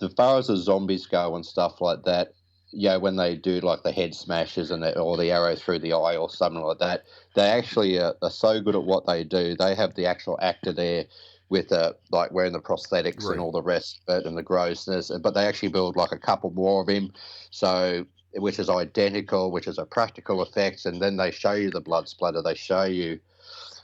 S2: As far as the zombies go and stuff like that, yeah, when they do like the head smashes or the arrow through the eye or something like that, they actually are so good at what they do. They have the actual actor there with like wearing the prosthetics and
S1: right?
S2: all the rest of it and the grossness, but they actually build like a couple more of him, so which is identical, which is a practical effects, and then they show you the blood splatter. They show you,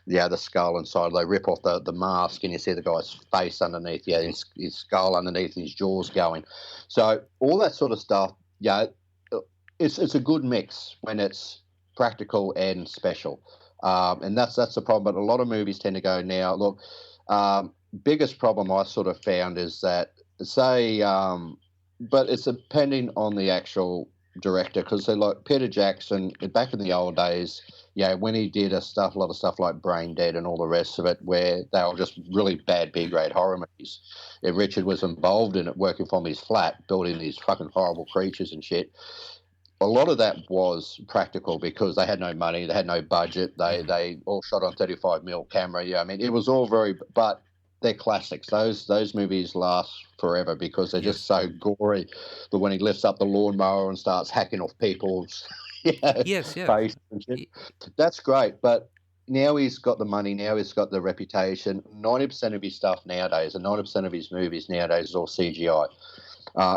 S2: yeah, the skull inside. They rip off the mask, and you see the guy's face underneath, yeah, his skull underneath, his jaws going. So all that sort of stuff, yeah, it's a good mix when it's practical and special, and that's the problem. But a lot of movies tend to go now. Look, biggest problem I sort of found is that, say, but it's depending on the actual director, because so like Peter Jackson back in the old days, yeah, when he did a lot of stuff like Brain Dead and all the rest of it, where they were just really bad B grade horror movies. And Richard was involved in it, working from his flat, building these fucking horrible creatures and shit. A lot of that was practical because they had no money, they had no budget,
S1: Mm.
S2: they all shot on 35 mil camera. Yeah, I mean it was all very, but they're classics. Those movies last forever because they're just
S1: Yes,
S2: so gory. But when he lifts up the lawnmower and starts hacking off people's
S1: yes, yes.
S2: face and shit, that's great. But now he's got the money. Now he's got the reputation. 90% of his stuff nowadays, and 90% of his movies nowadays, is all CGI.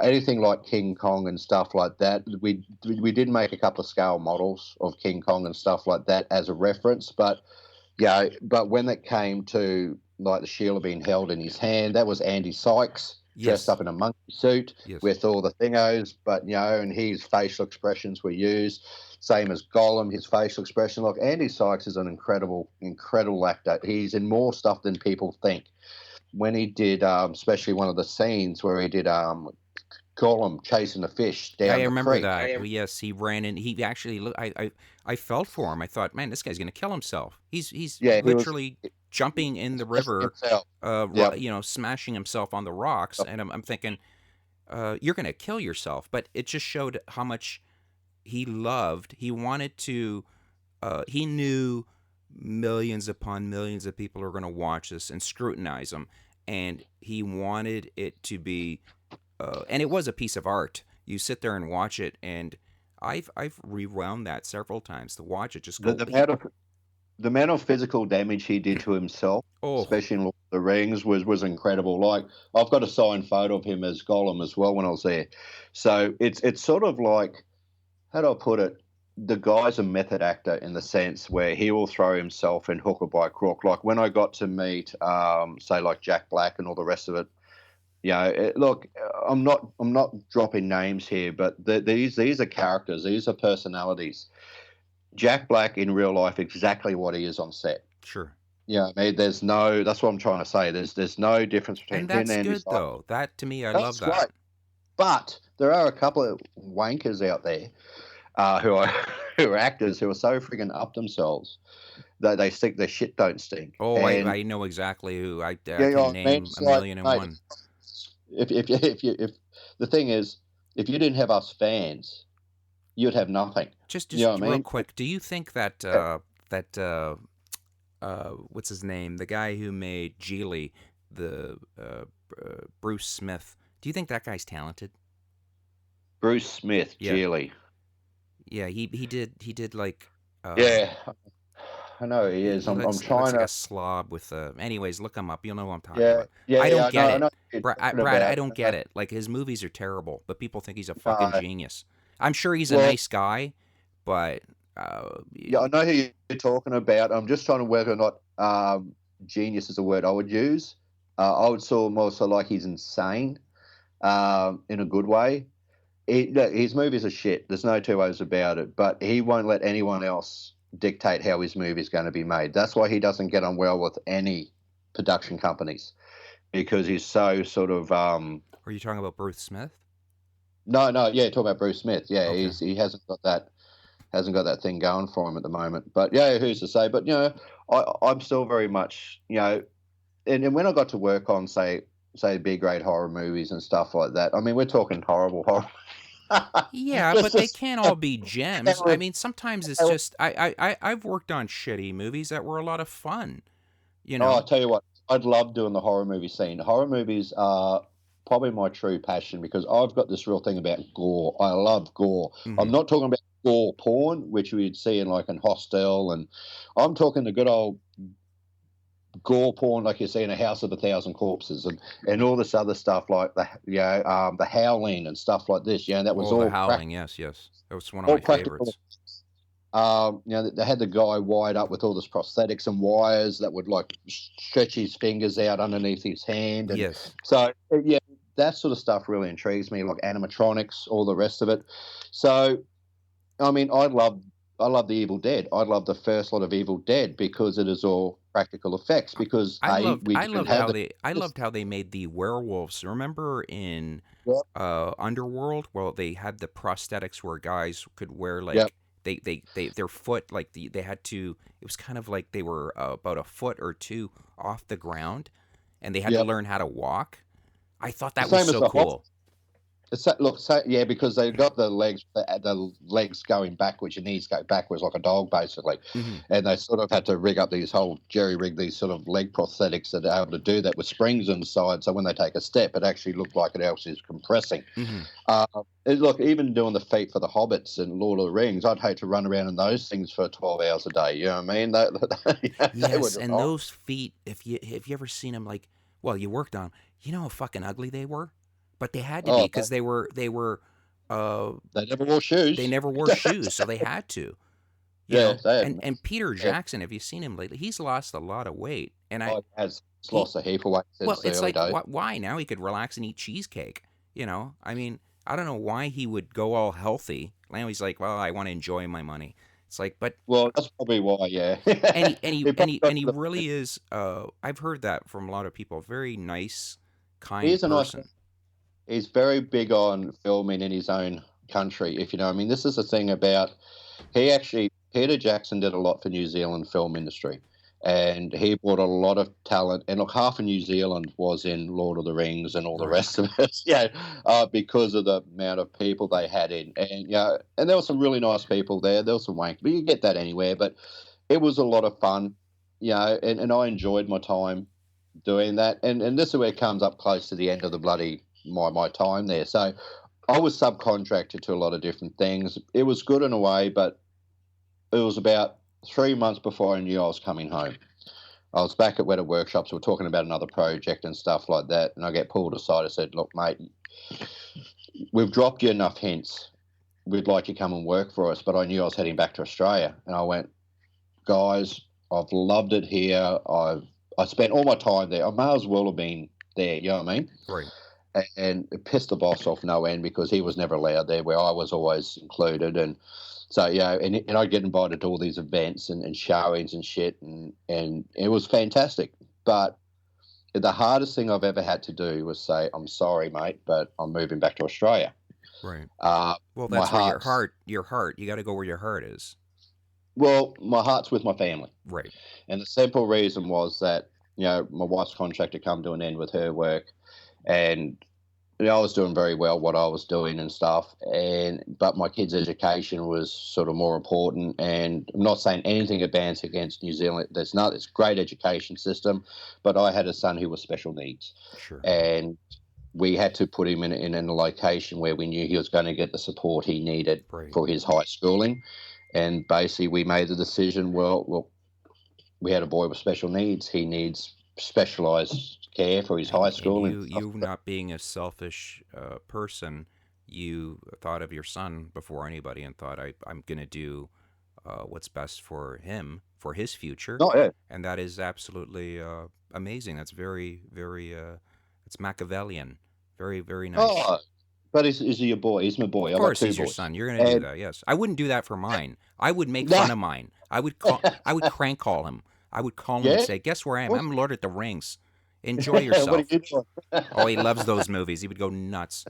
S2: Anything like King Kong and stuff like that, we did make a couple of scale models of King Kong and stuff like that as a reference, but yeah, but when it came to like the shield being held in his hand, that was Andy Sykes dressed
S1: Yes,
S2: up in a monkey suit
S1: yes.
S2: with all the thingos, but and his facial expressions were used. Same as Gollum, his facial expression. Look, Andy Sykes is an incredible actor. He's in more stuff than people think. When he did, especially one of the scenes where he did Gollum chasing the fish
S1: I
S2: down the
S1: remember
S2: creek.
S1: that. Well, yes, he ran in. He actually look. I felt for him. I thought, man, this guy's gonna kill himself. He's
S2: Yeah, he was
S1: literally jumping in the
S2: expressing
S1: river,
S2: himself. Yeah.
S1: smashing himself on the rocks, and I'm thinking, you're gonna kill yourself. But it just showed how much he loved. He wanted to. He knew millions upon millions of people are gonna watch this and scrutinize him, and he wanted it to be. And it was a piece of art. You sit there and watch it, and I've rewound that several times to watch it. Just
S2: The,
S1: go,
S2: the amount of the amount of physical damage he did to himself,
S1: oh,
S2: especially in Lord of the Rings, was incredible. Like I've got a signed photo of him as Gollum as well when I was there. So it's sort of like, how do I put it? The guy's a method actor in the sense where he will throw himself in hook or by crook. Like when I got to meet, say, like Jack Black and all the rest of it. Look, I'm not dropping names here, but these are characters, these are personalities. Jack Black in real life, exactly what he is on set.
S1: sure.
S2: Yeah, I mean, there's no. That's what I'm trying to say. There's no difference between
S1: And
S2: him
S1: that's
S2: and
S1: good
S2: his life.
S1: though. That to me, I love
S2: That's
S1: that.
S2: great. But there are a couple of wankers out there who are who are actors who are so freaking up themselves that they think their shit don't stink.
S1: Oh,
S2: And
S1: I know exactly who I
S2: yeah,
S1: can
S2: I mean,
S1: name
S2: it's
S1: a
S2: like,
S1: million and
S2: mate,
S1: one.
S2: if the thing is, if you didn't have us fans, you'd have nothing. You know
S1: Just
S2: what I
S1: real
S2: mean?
S1: quick, do you think that
S2: Yeah.
S1: what's his name? The guy who made Geely, the Bruce Smith. Do you think that guy's talented?
S2: Bruce Smith,
S1: Yeah,
S2: Geely.
S1: yeah. He did like uh
S2: Yeah, I know he is. I'm
S1: he looks
S2: trying
S1: like
S2: to.
S1: a slob with anyways, look him up. You'll know what I'm talking
S2: Yeah,
S1: about.
S2: yeah,
S1: I
S2: yeah.
S1: don't get
S2: I know
S1: it.
S2: what you're talking
S1: Brad, I
S2: about.
S1: don't get it. Like his movies are terrible, but people think he's a fucking
S2: No,
S1: genius. I'm sure he's a
S2: well,
S1: nice guy, but uh,
S2: yeah, I know who you're talking about. I'm just trying to whether or not genius is a word I would use. I would sort of also like he's insane in a good way. Look, his movies are shit. There's no two ways about it. But he won't let anyone else dictate how his movie's going to be made. That's why he doesn't get on well with any production companies because he's so sort of
S1: are you talking about Bruce Smith?
S2: no, no, yeah, talk about Bruce Smith. Yeah,
S1: Okay.
S2: he hasn't got that thing going for him at the moment. But yeah, who's to say? But I'm still very much and when I got to work on say B grade horror movies and stuff like that. I mean, we're talking horrible horror.
S1: Yeah,
S2: just
S1: but they
S2: just
S1: can't all be gems. I mean, sometimes it's just I've worked on shitty movies that were a lot of fun. You
S2: Oh, I
S1: know.
S2: tell you what, I'd love doing the horror movie scene. Horror movies are probably my true passion because I've got this real thing about gore. I love gore. I'm
S1: Hmm.
S2: not talking about gore porn, which we'd see in like in Hostel, and I'm talking the good old gore porn like you see in A House of a Thousand Corpses and all this other stuff like the Howling and stuff like this. That was
S1: Oh, The
S2: all
S1: Howling. Yes, yes. That was one of
S2: all
S1: my
S2: practical.
S1: favorites.
S2: They had the guy wired up with all this prosthetics and wires that would like stretch his fingers out underneath his hand, and
S1: Yes.
S2: so yeah, that sort of stuff really intrigues me, like animatronics, all the rest of it. So, I mean, I love the Evil Dead. I love the first lot of Evil Dead because it is all practical effects. Because we didn't have the.
S1: I loved how they made the werewolves. Remember in
S2: Yep,
S1: Underworld, well, they had the prosthetics where guys could wear
S2: yep,
S1: like their foot like they had to. It was kind of like they were about a foot or two off the ground, and they had to
S2: yep.
S1: learn how to walk. I thought
S2: The
S1: that was
S2: same as
S1: so
S2: the
S1: cool.
S2: Yeah, because they've got the legs going backwards, your knees go backwards like a dog, basically,
S1: Hmm.
S2: and they sort of had to rig up these whole jerry rig these sort of leg prosthetics that are able to do that with springs inside. So when they take a step, it actually looked like it else is compressing.
S1: Hmm.
S2: Look, even doing the feet for the hobbits and Lord of the Rings, I'd hate to run around in those things for 12 hours a day. You know what I mean? They
S1: Yes,
S2: would.
S1: and
S2: Oh,
S1: those feet, if you have you ever seen them like, well, you worked on 'em, you know how fucking ugly they were, but they had to be
S2: oh,
S1: because they were uh
S2: they never wore
S1: they
S2: shoes.
S1: never wore shoes, so they had to, you
S2: Yeah,
S1: know.
S2: they had.
S1: And Peter
S2: Yeah,
S1: Jackson, have you seen him lately? He's lost a lot of weight, and I
S2: oh, he has
S1: he
S2: lost a heap of weight
S1: well,
S2: since the
S1: it's
S2: early
S1: like
S2: days.
S1: why now he could relax and eat cheesecake, you know? I mean, I don't know why he would go all healthy. Now he's like, well, I want to enjoy my money. It's like, but
S2: Well, that's probably why, yeah.
S1: and he and he
S2: He
S1: and
S2: probably
S1: he
S2: got
S1: and he
S2: to the
S1: really is. I've heard that from a lot of people. Very nice,
S2: he
S1: kind
S2: is a nice
S1: person.
S2: he's very big on filming in his own country, if you know. I mean, this is the thing about Peter Jackson did a lot for New Zealand film industry, and he brought a lot of talent. And look, half of New Zealand was in Lord of the Rings and all the
S1: Right.
S2: rest of it, because of the amount of people they had in. And and there were some really nice people there. There was some wank, but you get that anywhere. But it was a lot of fun, and I enjoyed my time doing that. And this is where it comes up close to the end of the bloody my time there. So I was subcontracted to a lot of different things. It was good in a way, but it was about 3 months before I knew I was coming home. I was back at Weta Workshops. We were talking about another project and stuff like that, and I get pulled aside. I said, "Look, mate, we've dropped you enough hints. We'd like you to come and work for us." But I knew I was heading back to Australia, and I went, "Guys, I've loved it here. I spent all my time there. I may as well have been there." You know what I mean?
S1: Right.
S2: And it pissed the boss off no end because he was never allowed there, where I was always included. And so, and I'd get invited to all these events and showings and shit, and it was fantastic. But the hardest thing I've ever had to do was say, "I'm sorry, mate, but I'm moving back to Australia."
S1: Right.
S2: Uh,
S1: Well,
S2: my
S1: that's where
S2: heart's
S1: your heart. You got to go where your heart is.
S2: my heart's with my family,
S1: Right.
S2: and the simple reason was that my wife's contract had come to an end with her work, and I was doing very well what I was doing and stuff, but my kids' education was sort of more important. And I'm not saying anything advanced against New Zealand. It's a great education system, but I had a son who was special needs,
S1: Sure.
S2: and we had to put him in a location where we knew he was going to get the support he needed
S1: Right.
S2: for his high schooling. And basically, we made the decision. Well, we had a boy with special needs. He needs specialized care for his high
S1: And
S2: school and stuff.
S1: you not being a selfish person, you thought of your son before anybody and thought, I'm going to do what's best for him, for his future.
S2: Oh yeah.
S1: And that is absolutely amazing. That's very, very, it's Machiavellian. Very, very nice.
S2: Oh, but is he your boy? He's my
S1: Of
S2: boy. I've got
S1: course,
S2: two
S1: he's your
S2: boys.
S1: son. You're going to do
S2: And
S1: that. Yes, I wouldn't do that for mine. I would make
S2: nah,
S1: fun of mine. I would crank call him. I would call him and
S2: yeah.
S1: say, "Guess where I am?
S2: What,
S1: I'm Lord at the Rings. Enjoy
S2: what are
S1: yourself."
S2: you doing?
S1: Oh, he loves those movies. He would go nuts.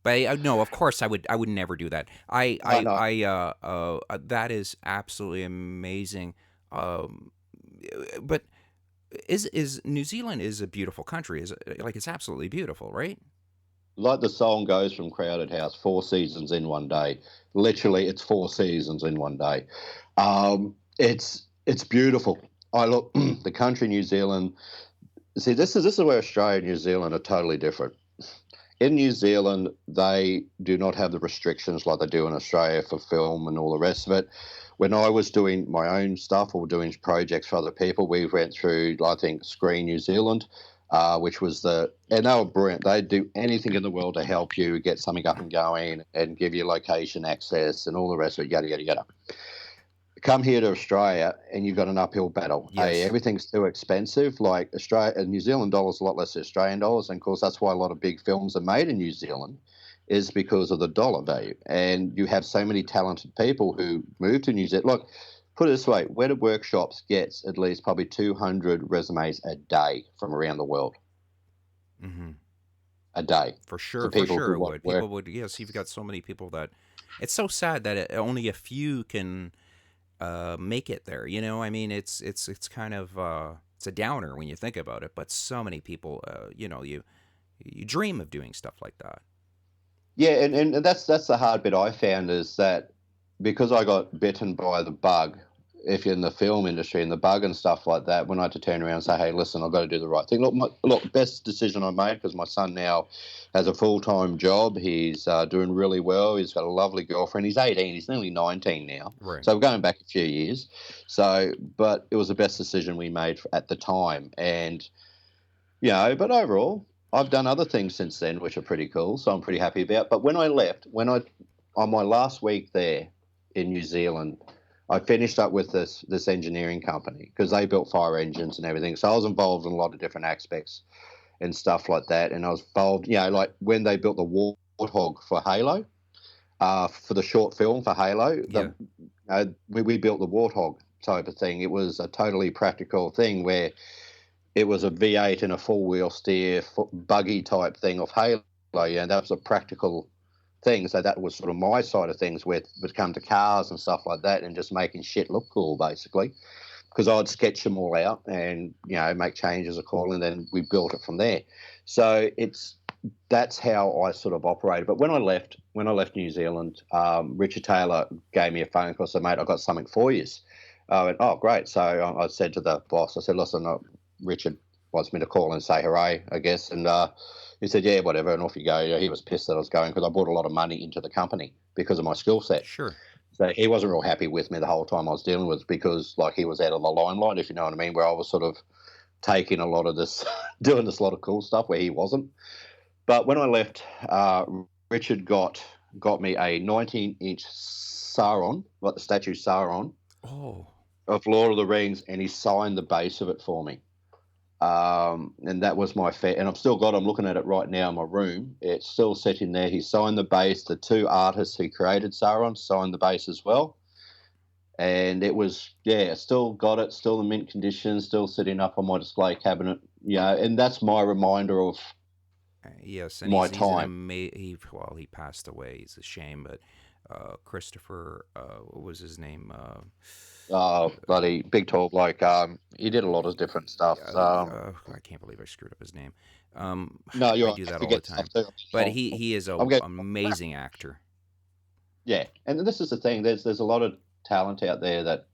S1: But no, of course I would. I would never do that.
S2: No, no.
S1: That is absolutely amazing. Um, but is New Zealand is a beautiful country? Is like it's absolutely beautiful, right?
S2: Like the song goes from Crowded House, 4 seasons in one day. Literally, it's 4 seasons in one day. It's beautiful. I look the country New Zealand. See, this is where Australia and New Zealand are totally different. In New Zealand, they do not have the restrictions like they do in Australia for film and all the rest of it. When I was doing my own stuff or doing projects for other people, we went through, I think, Screen New Zealand, which was and they were brilliant. They'd do anything in the world to help you get something up and going and give you location access and all the rest of it, yada, yada, yada. Come here to Australia and you've got an uphill battle. Hey,
S1: Yes.
S2: everything's too expensive. Like Australia, New Zealand dollars a lot less than Australian dollars, and of course that's why a lot of big films are made in New Zealand, is because of the dollar value. And you have so many talented people who move to New Zealand. Look, put it this way: Weta Workshops gets at least probably 200 resumes a day from around the world.
S1: Mm-hmm.
S2: A day for
S1: For
S2: people
S1: sure
S2: who
S1: it
S2: want
S1: would.
S2: work.
S1: People would. Yes, you've got so many people that. It's so sad that only a few can make it there. You know, I mean, it's kind of it's a downer when you think about it. But so many people, you dream of doing stuff like that.
S2: Yeah, and that's the hard bit I found is that because I got bitten by the bug, if you're in the film industry and the bug and stuff like that, when I had to turn around and say, "Hey, listen, I've got to do the right thing." Look, best decision I made because my son now has a full-time job. He's doing really well. He's got a lovely girlfriend. He's 18. He's nearly 19 now.
S1: Right.
S2: So we're going back a few years. So, but it was the best decision we made at the time, and but overall, I've done other things since then, which are pretty cool. So I'm pretty happy about. But when I left, on my last week there in New Zealand, I finished up with this engineering company because they built fire engines and everything. So I was involved in a lot of different aspects and stuff like that. And I was involved, like when they built the Warthog for Halo, for the short film for Halo,
S1: Yeah.
S2: we built the Warthog type of thing. It was a totally practical thing where it was a V8 and a four-wheel steer buggy type thing of Halo. Yeah, that was a practical thing. So that was sort of my side of things with it come to cars and stuff like that and just making shit look cool, basically. Because I'd sketch them all out and, make changes accordingly, and then we built it from there. So that's how I sort of operated. But when I left New Zealand, Richard Taylor gave me a phone call, said, "Mate, I've got something for you." I went, "Oh, great." So I said to the boss, I said, "Listen, Richard, wants me to call and say hooray, I guess. And he said, yeah, whatever, and off you go. He was pissed that I was going because I brought a lot of money into the company because of my skill set.
S1: Sure.
S2: So he wasn't real happy with me the whole time I was dealing with because, like, he was out of the limelight, if you know what I mean, where I was sort of taking a lot of this, doing this lot of cool stuff where he wasn't. But when I left, Richard got me a 19-inch Sauron, like the statue Sauron
S1: Oh,
S2: of Lord of the Rings, and he signed the base of it for me. And that was my and I've still got. I'm looking at it right now in my room. It's still sitting there. He signed the base. The two artists who created Sauron signed the base as well. And it was, yeah, still got it. Still in mint condition. Still sitting up on my display cabinet. Yeah, and that's my reminder of
S1: yes, and
S2: my
S1: he's an
S2: time.
S1: well, he passed away. It's a shame, but Christopher, what was his name?
S2: Bloody big tall bloke. He did a lot of different stuff.
S1: I can't believe I screwed up his name.
S2: No, you're
S1: I
S2: right.
S1: do
S2: I
S1: that all the
S2: forget stuff
S1: time.
S2: too.
S1: But he is a
S2: I'm getting
S1: amazing actor.
S2: yeah, and this is the thing. There's a lot of talent out there that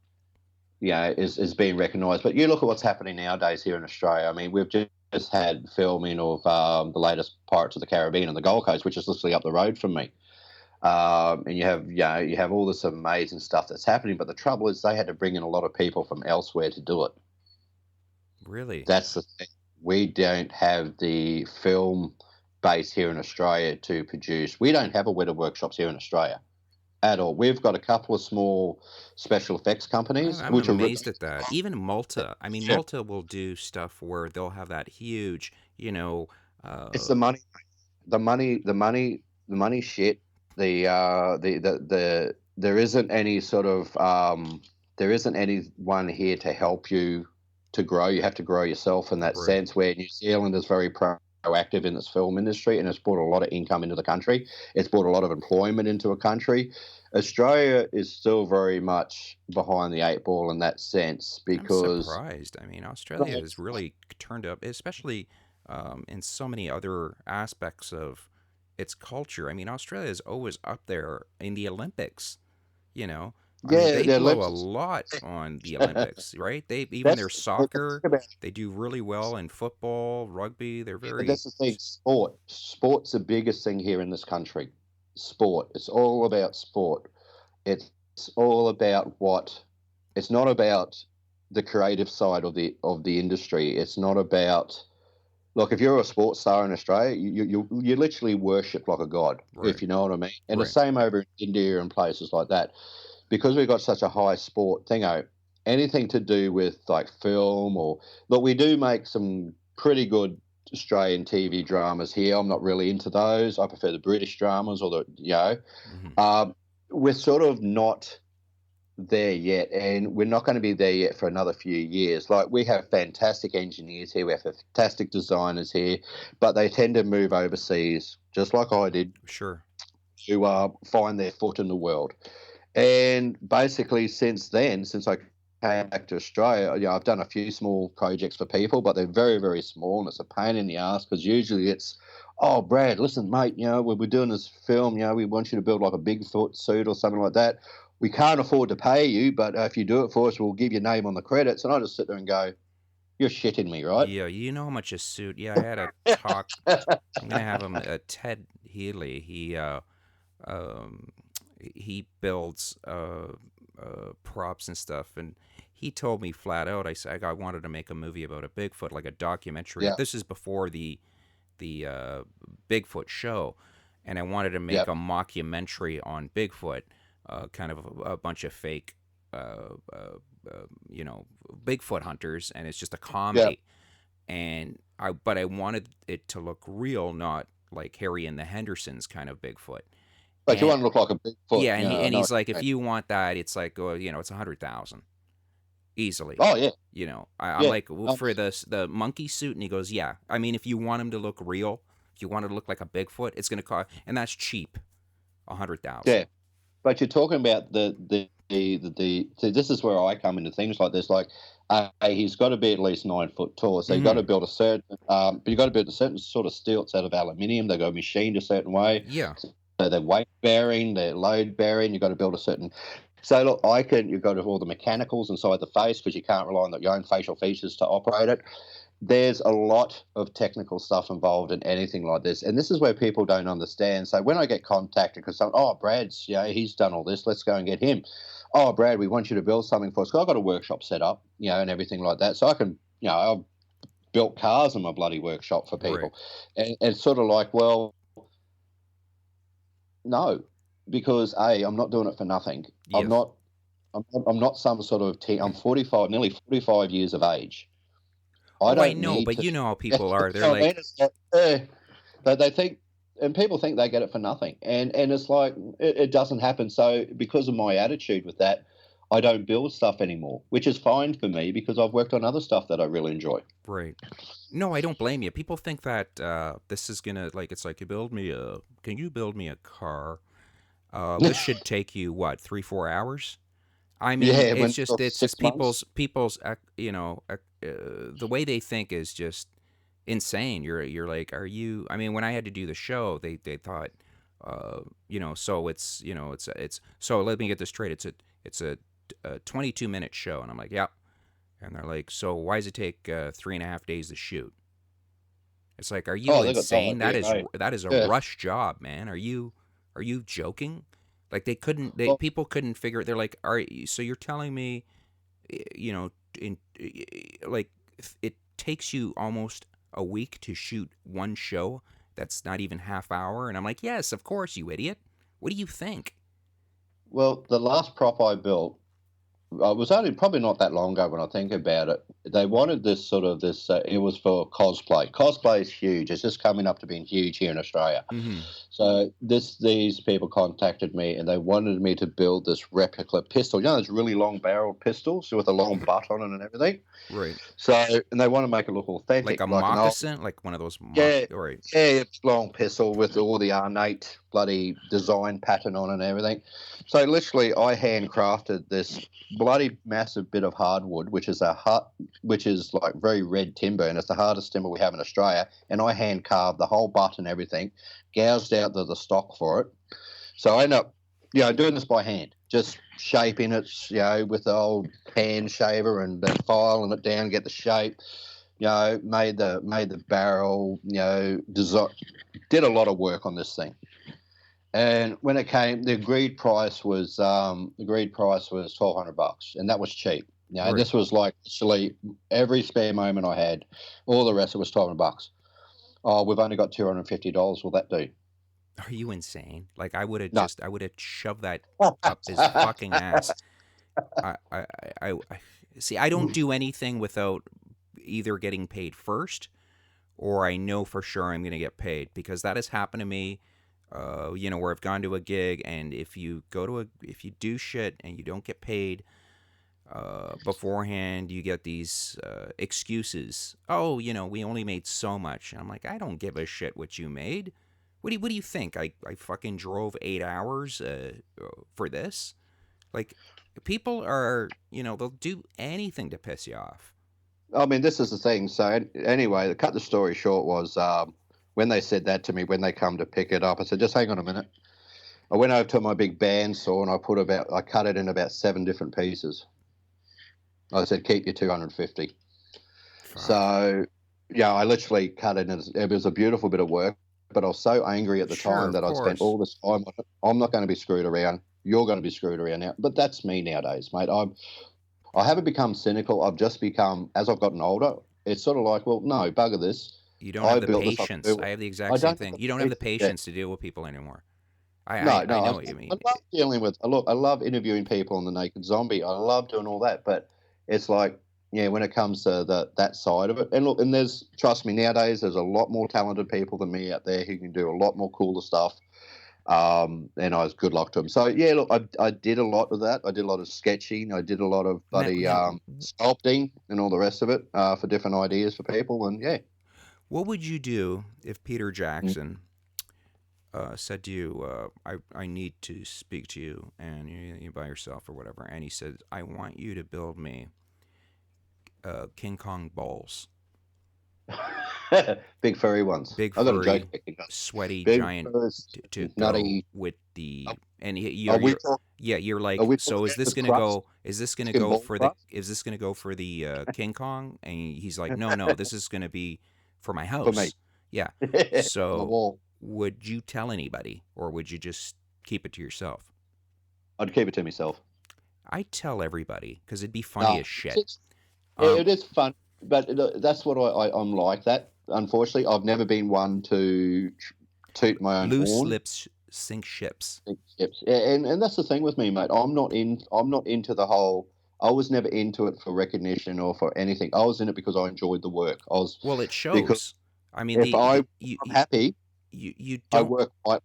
S2: is being recognised. But you look at what's happening nowadays here in Australia. I mean, we've just had filming of the latest Pirates of the Caribbean on the Gold Coast, which is literally up the road from me. And you have all this amazing stuff that's happening. But the trouble is, they had to bring in a lot of people from elsewhere to do it.
S1: Really?
S2: That's the thing. We don't have the film base here in Australia to produce. We don't have a Weta workshops here in Australia at all. We've got a couple of small special effects companies,
S1: I'm
S2: which are
S1: amazed at that. Even Malta. I mean,
S2: yeah,
S1: Malta will do stuff where they'll have that huge,
S2: it's the money, the money, the money, the money shit. There isn't any sort of there isn't anyone here to help you to grow. You have to grow yourself in that
S1: right.
S2: sense. Where New Zealand is very proactive in its film industry, and it's brought a lot of income into the country. It's brought a lot of employment into a country. Australia is still very much behind the eight ball in that sense
S1: I'm
S2: because
S1: surprised. I mean, Australia has really turned up, especially in so many other aspects of its culture. I mean, Australia is always up there in the Olympics. You know, I mean,
S2: yeah,
S1: they
S2: the
S1: blow a
S2: Olympics.
S1: lot on the Olympics, right? They even their
S2: That's
S1: soccer, they do really well in football, rugby. They're
S2: but
S1: very
S2: that's the thing. Sport's the biggest thing here in this country. Sport. It's all about sport. It's all about what. It's not about the creative side of the industry. It's not about. Look, if you're a sports star in Australia, you literally worship like a god, if
S1: right,
S2: you know what I mean. And the
S1: right.
S2: same over in India and places like that, because we've got such a high sport thing. Anything to do with like film or look, we do make some pretty good Australian TV dramas here. I'm not really into those. I prefer the British dramas or
S1: Hmm.
S2: um, we're sort of not there yet, and we're not going to be there yet for another few years. Like we have fantastic engineers here, we have fantastic designers here, but they tend to move overseas, just like I did,
S1: Sure.
S2: to find their foot in the world. And basically, since then, since I came back to Australia, I've done a few small projects for people, but they're very, very small, and it's a pain in the ass because usually it's, oh, Brad, listen, mate, we're doing this film, we want you to build like a Bigfoot suit or something like that. We can't afford to pay you, but if you do it for us, we'll give your name on the credits. And I just sit there and go, you're shitting me, right?
S1: Yeah, you know how much a suit. Yeah, I had a talk. I'm gonna have him. Ted Healy. Um, he builds props and stuff, and he told me flat out. I wanted to make a movie about a Bigfoot, like a documentary.
S2: Yeah,
S1: This is before the Bigfoot show, and I wanted to
S2: yeah,
S1: make a mockumentary on Bigfoot, kind of a bunch of fake, uh, uh, Bigfoot hunters, and it's just a
S2: yeah.
S1: comedy. But I wanted it to look real, not like Harry and the Hendersons kind of Bigfoot.
S2: But you
S1: And
S2: want to look like a Bigfoot,
S1: yeah,
S2: I know.
S1: he's like, if you want that, it's like, it's 100,000 easily.
S2: Oh, yeah,
S1: I'm
S2: yeah.
S1: like, well, for the monkey suit, and he goes, yeah. I mean, if you want him to look real, if you want it to look like a Bigfoot, it's gonna cost, and that's cheap, 100,000.
S2: Yeah. But you're talking about so this is where I come into things like this. Like, he's got to be at least 9 foot tall. So you've got
S1: Mm-hmm.
S2: to build a certain, but you've got to build a certain sort of stilts out of aluminium. They've got to be machined a certain way.
S1: Yeah,
S2: So they're weight bearing, they're load bearing. You've got to build a certain. So look, you've got to have all the mechanicals inside the face because you can't rely on your own facial features to operate it. there's a lot of technical stuff involved in anything like this, and this is where people don't understand. So when I get contacted because oh, Brad's, he's done all this, let's go and get him. Oh, Brad, we want you to build something for us. 'Cause I've got a workshop set up, and everything like that, so I can, I've built cars in my bloody workshop for
S1: Right.
S2: people, and it's sort of like, well, no, because I'm not doing it for nothing. I'm
S1: Yes.
S2: not. I'm not some sort of. I'm 45, nearly 45 years of age. I
S1: Oh, I
S2: don't
S1: know,
S2: need
S1: but
S2: to.
S1: you know how
S2: You
S1: people are. They're
S2: know what I mean?
S1: like,
S2: It's like, they think, and people think they get it for nothing, and it's like it doesn't happen. So because of my attitude with that, I don't build stuff anymore, which is fine for me because I've worked on other stuff that I really enjoy.
S1: right. No, I don't blame you. People think that this is gonna like it's like you build me a. Can you build me a car? This should take you what 3 4 hours. I mean,
S2: Yeah, when
S1: it's
S2: it
S1: just
S2: took
S1: it's just
S2: 6 months.
S1: people's the way they think is just insane. You're like, are you? I mean, when I had to do the show, they thought, so it's so let me get this straight. It's a 22-minute show, and I'm like, yeah. And they're like, so why does it take 3.5 days to shoot? It's like, are you
S2: Oh, they got no
S1: insane?
S2: idea, right?
S1: That is a
S2: Yeah.
S1: rush job, man. Are you joking? Like they couldn't they
S2: Well,
S1: people couldn't figure it. They're like, all right, so you're telling me, in like it takes you almost a week to shoot one show that's not even half hour, and I'm like, yes, of course, you idiot. What do you think?
S2: the last prop I built, it was only probably not that long ago when I think about it. They wanted this sort of this. It was for cosplay. Cosplay is huge. It's just coming up to being huge here in Australia.
S1: Mm-hmm.
S2: So these people contacted me and they wanted me to build this replica pistol. Those really long barreled pistols with a long butt on it and everything.
S1: Right.
S2: So and they want to make it look
S1: Like
S2: authentic,
S1: a
S2: like an old.
S1: moccasin, like one of those mock.
S2: Yeah,
S1: Right.
S2: yeah, it's long pistol with all the ornate bloody design pattern on and everything. So literally, I handcrafted this bloody massive bit of hardwood, which is like very red timber, and it's the hardest timber we have in Australia. And I hand carved the whole butt and everything, gouged out the stock for it. So I end up, doing this by hand, just shaping it, with the old hand shaver and then filing it down, get the shape. Made the barrel, design, did a lot of work on this thing. And when it came, the agreed price was $1,200, and that was cheap.
S1: Right.
S2: This was like actually every spare moment I had. All the rest it was $1,200. Oh, we've only got $250. Will that do?
S1: Are you insane? Like
S2: No.
S1: I would have shoved that up his fucking ass. I see. I don't do anything without either getting paid first, or I know for sure I'm going to get paid, because that has happened to me. Where I've gone to a gig, and if you do shit and you don't get paid beforehand, you get these excuses. Oh, we only made so much. And I'm like, I don't give a shit what you made. What do you think? I fucking drove 8 hours for this? Like, people are, they'll do anything to piss you off.
S2: I mean, this is the thing. So anyway, to cut the story short was when they said that to me, when they come to pick it up, I said, just hang on a minute. I went over to my big bandsaw and I cut it in about 7 different pieces. I said, keep your 250.
S1: Fuck.
S2: So, I literally cut it. And it was a beautiful bit of work, but I was so angry at the
S1: Sure,
S2: time
S1: of
S2: that I'd spent
S1: course.
S2: all this time on it. I'm not going to be screwed around. You're going to be screwed around now. But that's me nowadays, mate. I haven't become cynical. I've just become, as I've gotten older, it's sort of like, well, no, bugger this.
S1: You don't
S2: I
S1: have the
S2: built this. I can
S1: patience.
S2: do
S1: I
S2: it.
S1: have the exact
S2: I
S1: same
S2: don't have
S1: thing.
S2: the
S1: You don't have the
S2: patience yet.
S1: patience to deal with people anymore. I
S2: No,
S1: I,
S2: no.
S1: I
S2: I
S1: know what you mean.
S2: love dealing with. Look, I love interviewing people on the Naked Zombie. I love doing all that, but it's like, when it comes to that side of it, and look, and trust me, nowadays there's a lot more talented people than me out there who can do a lot more cooler stuff. And I was good luck to them. So yeah, look, I did a lot of that. I did a lot of sketching. I did a lot of
S1: Now,
S2: bloody
S1: now,
S2: sculpting and all the rest of it for different ideas for people. And yeah.
S1: what would you do if Peter
S2: Mm.
S1: Jackson said to you, I need to speak to you, and you by yourself or whatever, and he said, I want you to build me King Kong balls.
S2: Big furry ones.
S1: Big
S2: I got a joke.
S1: furry, sweaty
S2: Big
S1: giant
S2: furs,
S1: to go
S2: nutty.
S1: with the
S2: Are,
S1: and
S2: are we
S1: you're
S2: talking?
S1: yeah, you're
S2: Are
S1: like,
S2: we
S1: so
S2: talking out of crust?
S1: is this gonna
S2: Skin
S1: go
S2: ball
S1: for the
S2: crust
S1: King Kong? And he's like, no, this is gonna be for my
S2: for me
S1: house. Yeah.
S2: on the
S1: So
S2: wall.
S1: would you tell anybody, or would you just keep it to yourself?
S2: I'd keep it to myself.
S1: I tell everybody because it'd be funny
S2: No,
S1: as shit.
S2: it is fun, but that's what I'm like that. Unfortunately, I've never been one to toot my own
S1: Loose
S2: horn.
S1: lips sink ships.
S2: Yes. Yeah, and that's the thing with me, mate. I'm not into the whole. I was never into it for recognition or for anything. I was in it because I enjoyed the work. I was
S1: Well, it
S2: because
S1: shows. I mean,
S2: if I'm happy,
S1: you
S2: I
S1: don't
S2: work hard.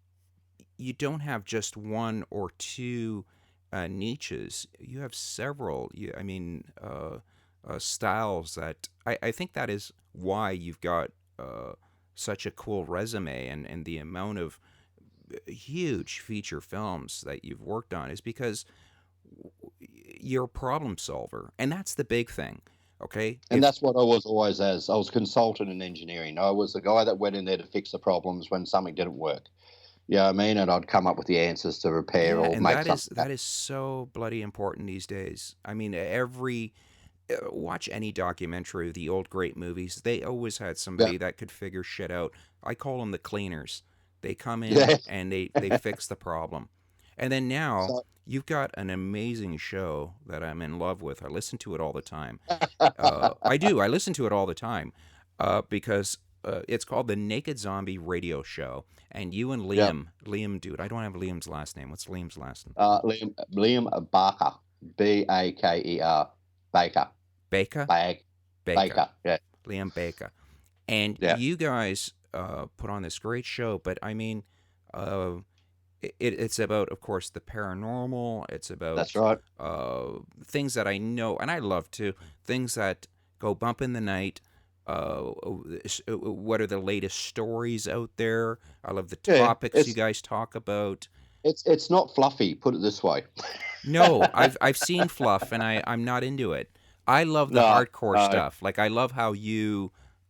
S1: have just one or two niches. You have several. I mean, styles that I think that is why you've got such a cool resume, and the amount of huge feature films that you've worked on is because you're a problem solver, and that's the big thing. Okay,
S2: And
S1: if
S2: that's what I was always as. I was consultant in engineering. I was the guy that went in there to fix the problems when something didn't work. Yeah, I mean, and I'd come up with the answers to repair
S1: yeah,
S2: or
S1: and
S2: make something
S1: that is so bloody important these days. I mean, every watch any documentary of the old great movies. They always had
S2: happen.
S1: somebody that could figure shit out. I call them the cleaners. They come in
S2: Yeah.
S1: and they fix the problem. And then now
S2: So
S1: you've got an amazing show that I'm in love with. I listen to it all the time. I do. I listen to it all the time because it's called the Naked Zombie Radio Show. And you and
S2: yeah,
S1: Liam, dude, I don't have Liam's last name. What's Liam's last name?
S2: Liam Barker, Baker, Baker,
S1: Baker?
S2: Bag,
S1: Baker.
S2: Baker. Yeah,
S1: Liam Baker. And
S2: yeah,
S1: you guys put on this great show, but I mean, uh, it's about, of course, the paranormal. It's
S2: that's
S1: about
S2: right.
S1: things that I know and I love to, things that go bump in the night. What are the latest stories out there? I love the
S2: Yeah,
S1: topics you guys talk about.
S2: it's not fluffy. Put it this way.
S1: No, I've seen fluff, and I'm not into it. I love the
S2: No,
S1: hardcore
S2: no.
S1: stuff. Like, I love how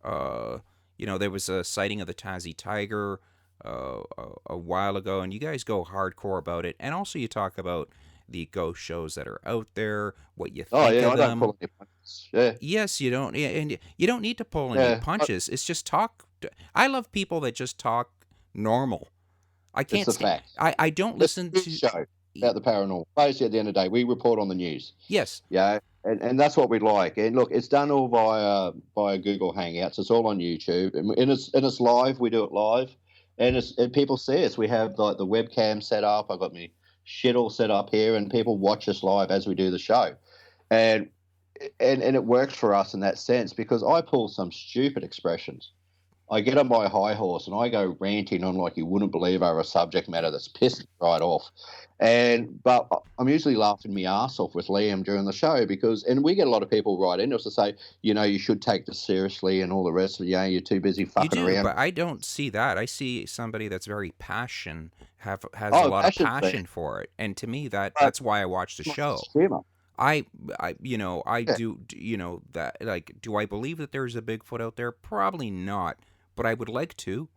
S1: uh, there was a sighting of the Tassie tiger a while ago, and you guys go hardcore about it. And also, you talk about the ghost shows that are out there, what you
S2: Oh
S1: think
S2: yeah,
S1: of
S2: I don't
S1: them.
S2: pull any punches. Yeah,
S1: Yes, you don't, yeah, and you don't need to pull any
S2: yeah.
S1: punches. It's just talk. I love people that just talk normal. I
S2: It's
S1: can't
S2: the
S1: stand.
S2: fact.
S1: I don't
S2: It's
S1: listen
S2: a news
S1: to.
S2: show about the paranormal. Basically, at the end of the day, we report on the news.
S1: Yes,
S2: Yeah, and that's what we like. And look, it's done all via Google Hangouts. It's all on YouTube, and it's live. We do it live, and people see us. We have like the webcam set up. I've got my shit all set up here, and people watch us live as we do the show, and and it works for us in that sense because I pull some stupid expressions. I get on my high horse and I go ranting on like you wouldn't believe over a subject matter that's pissed me right off. But I'm usually laughing my ass off with Liam during the show because and we get a lot of people write into us to say, you should take this seriously and all the rest of it. You're too busy
S1: you
S2: fucking
S1: do,
S2: around.
S1: but I don't see that. I see somebody that's very has a
S2: Oh,
S1: lot of
S2: passion's there.
S1: passion for it, and to me
S2: But
S1: that's why I watch the
S2: it's my sense
S1: show.
S2: of humour.
S1: I, I
S2: Yeah.
S1: do, that, like, do I believe that there's a Bigfoot out there? Probably not, but I would like to.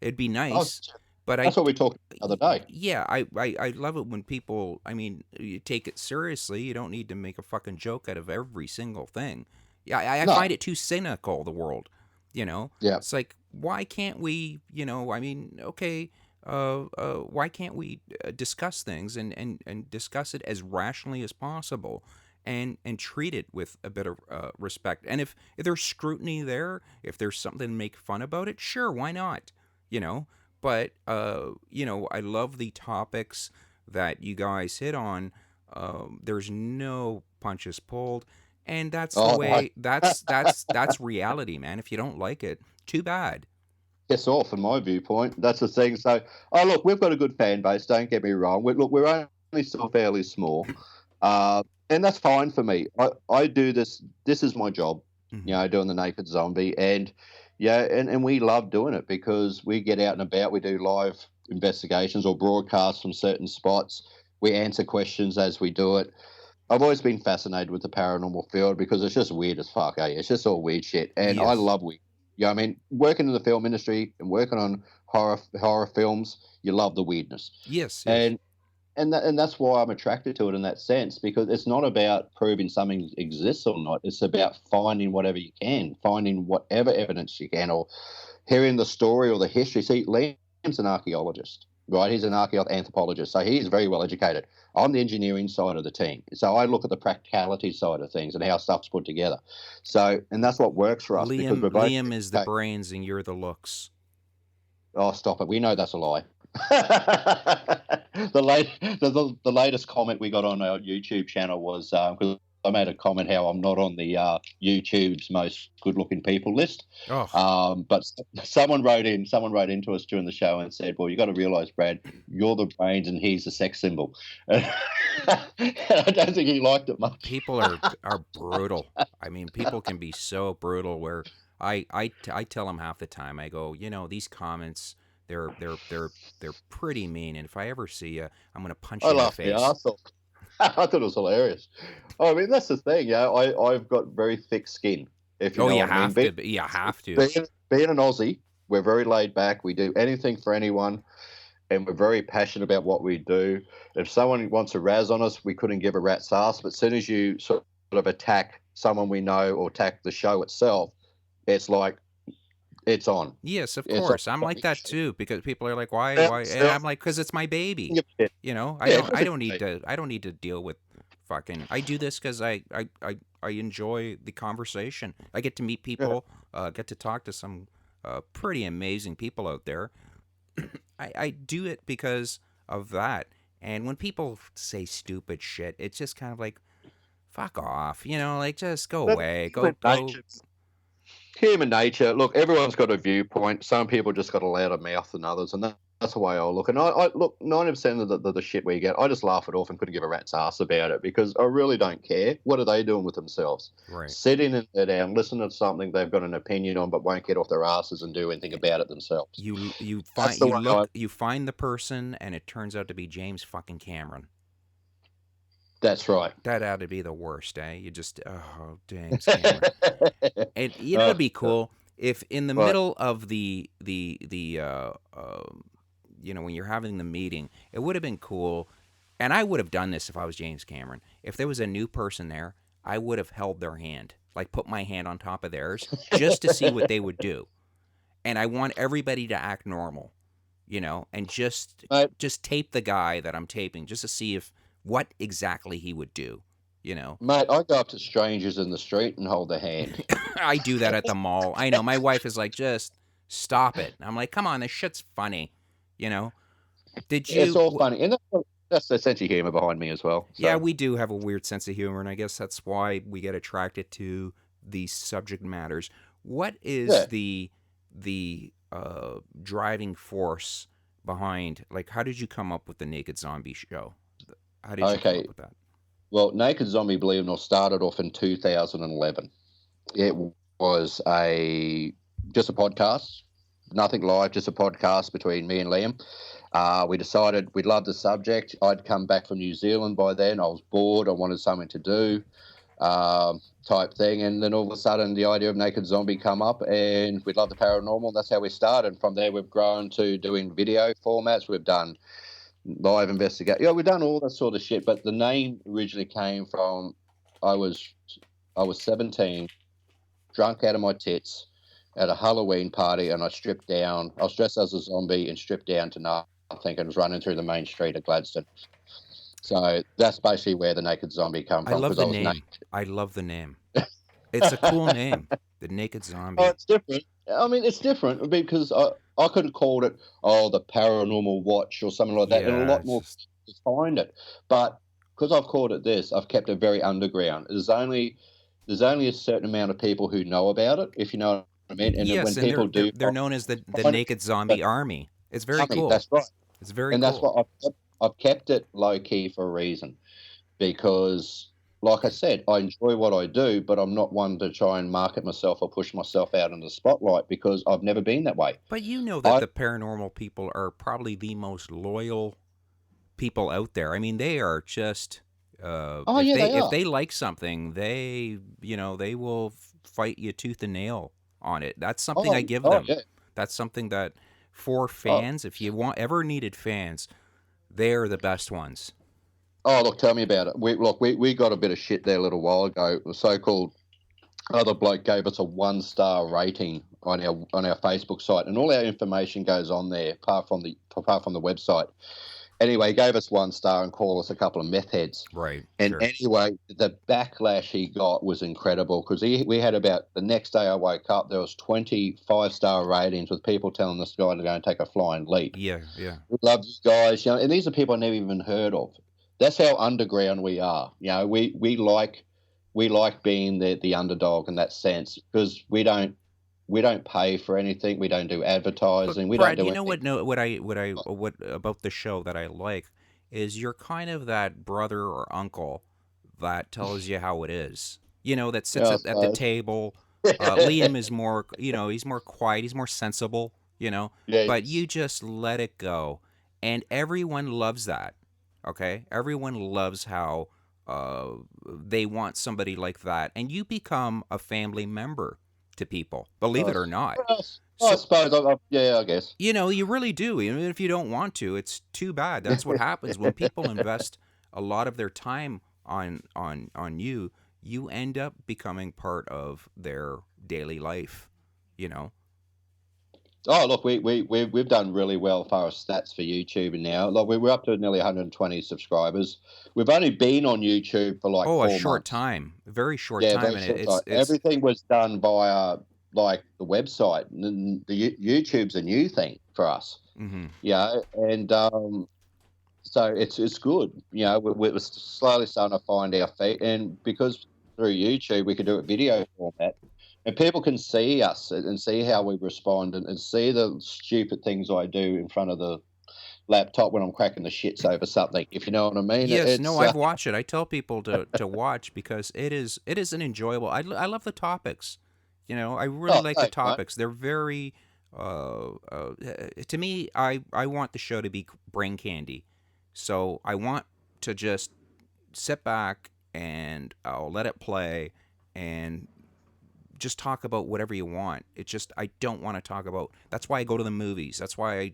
S1: It'd be
S2: Oh,
S1: nice, but
S2: that's what we talked about the other day.
S1: yeah, I love it when people, I mean, you take it seriously. You don't need to make a fucking joke out of every single thing. Yeah, I
S2: No.
S1: find it too cynical, the world.
S2: Yeah.
S1: It's like, why can't we, I mean, okay, why can't we discuss things and discuss it as rationally as possible, and treat it with a bit of respect? And if there's scrutiny there, if there's something to make fun about it, sure, why not? You know, but I love the topics that you guys hit on. There's no punches pulled, and that's the
S2: Oh, no.
S1: way. That's reality, man. If you don't like it, too bad.
S2: Piss off, in my viewpoint. That's the thing. So, look, we've got a good fan base. Don't get me wrong. Look, we're only still fairly small, and that's fine for me. I do this. This is my job.
S1: Hmm.
S2: Doing the naked zombie, and yeah, and we love doing it because we get out and about. We do live investigations or broadcasts from certain spots. We answer questions as we do it. I've always been fascinated with the paranormal field because it's just weird as fuck, eh? It's just all weird shit, and I
S1: Yes.
S2: love weird. Yeah, I mean, working in the film industry and working on horror films, you love the weirdness,
S1: Yes, yes.
S2: and that's why I'm attracted to it in that sense, because it's not about proving something exists or not. It's about finding whatever you can, finding whatever evidence you can, or hearing the story or the history. See, Liam's an archaeologist, right? He's an anthropologist, so he's very well educated. I'm the engineering side of the team, so I look at the practicality side of things and how stuff's put together. So, and that's what works for us because
S1: Liam
S2: we're both
S1: Liam is the
S2: okay.
S1: brains and you're the looks.
S2: Oh, stop it! We know that's a lie. The latest comment we got on our YouTube channel was because I made a comment how I'm not on the YouTube's most good-looking people list.
S1: Oh,
S2: But someone wrote into us during the show and said, "Well, you got to realize, Brad, you're the brains and he's the sex symbol." And I don't think he liked it much.
S1: people are brutal. I mean, people can be so brutal where I tell them half the time. I go, these comments, they're pretty mean, and if I ever see you, I'm gonna punch
S2: I
S1: you in the
S2: laughed my
S1: face.
S2: ass off. I thought it was hilarious. I mean, that's the thing. I've got very thick skin, if you
S1: Oh,
S2: know
S1: you
S2: what I mean.
S1: have to. You have to.
S2: Being an Aussie, we're very laid back. We do anything for anyone, and we're very passionate about what we do. If someone wants to razz on us, we couldn't give a rat's ass. But as soon as you sort of attack someone we know or attack the show itself, it's like it's on.
S1: Yes, of
S2: It's on.
S1: course. I'm like that too because people are like, "Why?
S2: Yeah,
S1: Why?" And I'm like, "Cause it's my baby." I
S2: yeah,
S1: don't.
S2: because
S1: I don't need to. I don't need to deal with fucking. I do this because I enjoy the conversation. I get to meet people. Get to talk to some pretty amazing people out there. I do it because of that. And when people say stupid shit, it's just kind of like, fuck off. Like just go
S2: that's
S1: away.
S2: human
S1: Go.
S2: nature. Human nature. Look, everyone's got a viewpoint. Some people just got a louder mouth than others, and that's the way I look. And I look 90% of the shit we get, I just laugh it off and couldn't give a rat's ass about it because I really don't care. What are they doing with themselves?
S1: Right.
S2: Sitting in there down, listening to something they've got an opinion on, but won't get off their asses and do anything about it themselves.
S1: You
S2: That's
S1: find
S2: the way I.
S1: you find the person and it turns out to be James fucking Cameron.
S2: That's right.
S1: That ought to be the worst, eh? You just James Cameron. And it'd
S2: Oh,
S1: be cool if in the
S2: right.
S1: middle of the when you're having the meeting, it would have been cool, and I would have done this if I was James Cameron. If there was a new person there, I would have held their hand, like put my hand on top of theirs, just to see what they would do. And I want everybody to act normal, and
S2: Mate,
S1: just tape the guy that I'm taping just to see if what exactly he would do, you know.
S2: mate, I go up to strangers in the street and hold their hand.
S1: I do that at the mall. I know my wife is like, just stop it. I'm like, come on, this shit's funny, you know. Did
S2: It's
S1: you?
S2: all funny, and that's the sense of humour behind me as well.
S1: Yeah,
S2: So
S1: we do have a weird sense of humor, and I guess that's why we get attracted to these subject matters. What is
S2: yeah,
S1: the driving force behind? Like, how did you come up with the Naked Zombie show? How did you come up
S2: okay.
S1: with that?
S2: Well, Naked Zombie, believe it or not, started off in 2011. It was just a podcast, nothing live, just a podcast between me and Liam. We decided we loved the subject. I'd come back from New Zealand by then. I was bored. I wanted something to do, type thing. And then all of a sudden, the idea of Naked Zombie come up, and we love the paranormal. That's how we started. From there, we've grown to doing video formats. We've done live investigate. Yeah, we've done all that sort of shit. But the name originally came from I was I was 17, drunk out of my tits at a Halloween party, and I stripped down. I was dressed as a zombie and stripped down to nothing, and was running through the main street of Gladstone. So that's basically where the Naked Zombie come
S1: I
S2: from
S1: love
S2: because
S1: the
S2: I was
S1: name.
S2: naked.
S1: I love the name. It's a cool name, the Naked
S2: Oh,
S1: Zombie.
S2: it's different. I mean, it's different because I could have called it the Paranormal Watch or something like that, and a
S1: Yeah,
S2: lot
S1: it's
S2: more
S1: just
S2: to find it. But because I've called it this, I've kept it very underground. There's only a certain amount of people who know about it, if you know what I mean. And
S1: yes,
S2: when
S1: and they're
S2: people
S1: they're
S2: do
S1: they're known as the
S2: find it,
S1: Naked
S2: but
S1: Zombie Army. It's very
S2: funny,
S1: cool.
S2: that's right,
S1: It's very
S2: and that's
S1: cool.
S2: what I've kept it low key for a reason because. Like I said, I enjoy what I do, but I'm not one to try and market myself or push myself out in the spotlight because I've never been that way.
S1: But you know that
S2: I
S1: the paranormal people are probably the most loyal people out there. I mean, they are just
S2: Oh
S1: if
S2: yeah,
S1: they
S2: they
S1: if
S2: are.
S1: they like something, they will fight you tooth and nail on it. That's something I
S2: Oh,
S1: give
S2: oh
S1: them.
S2: yeah.
S1: That's something that for
S2: Oh,
S1: fans, if you want ever needed fans, they're the best ones.
S2: oh, look, tell me about it. We got a bit of shit there a little while ago. The so-called other bloke gave us a 1-star rating on our Facebook site, and all our information goes on there apart from the website. Anyway, he gave us 1 star and called us a couple of meth heads.
S1: Right,
S2: And
S1: sure.
S2: anyway, the backlash he got was incredible because we had about the next day I woke up, there was 25-star ratings with people telling this guy to go and take a flying leap.
S1: Yeah, yeah.
S2: We love you guys, and these are people I never even heard of. That's how underground we are. We like being the underdog in that sense because we don't pay for anything, we don't do
S1: But
S2: advertising, we don't
S1: Brad,
S2: do
S1: you know
S2: anything.
S1: what? No, what about the show that I like is you're kind of that brother or uncle that tells you how it is. That sits
S2: Yeah,
S1: at the
S2: so
S1: table. Liam is more, he's more quiet, he's more sensible,
S2: yeah,
S1: but
S2: yes.
S1: you just let it go, and everyone loves that. Okay, everyone loves how they want somebody like that, and you become a family member to people. Believe
S2: Uh,
S1: it or not.
S2: well, I
S1: So
S2: suppose, yeah, I guess.
S1: you really do. Even if you don't want to, it's too bad. That's what happens when people invest a lot of their time on you. You end up becoming part of their daily life. You know.
S2: Oh, look, we've done really well as far as stats for YouTube now. Like we're up to nearly 120 subscribers. We've only been on YouTube for like
S1: Oh, a
S2: 4
S1: short
S2: months.
S1: time, a very short
S2: Yeah,
S1: time,
S2: very
S1: and
S2: short time.
S1: it's
S2: Everything was done via like the website. And the YouTube's a new thing for us.
S1: mm-hmm.
S2: Yeah, and so it's good. We're slowly starting to find our feet, and because through YouTube we can do it video format, and people can see us and see how we respond and see the stupid things I do in front of the laptop when I'm cracking the shits over something. If you know what I mean,
S1: Yes, no,
S2: it's
S1: I've watched it. I tell people to watch because it is an enjoyable. I love the topics. I really
S2: oh,
S1: like the
S2: thanks, mate.
S1: topics. They're very to me. I want the show to be brain candy, so I want to just sit back and I'll let it play and just talk about whatever you want. It's just I don't want to talk about. That's why I go to the movies. That's why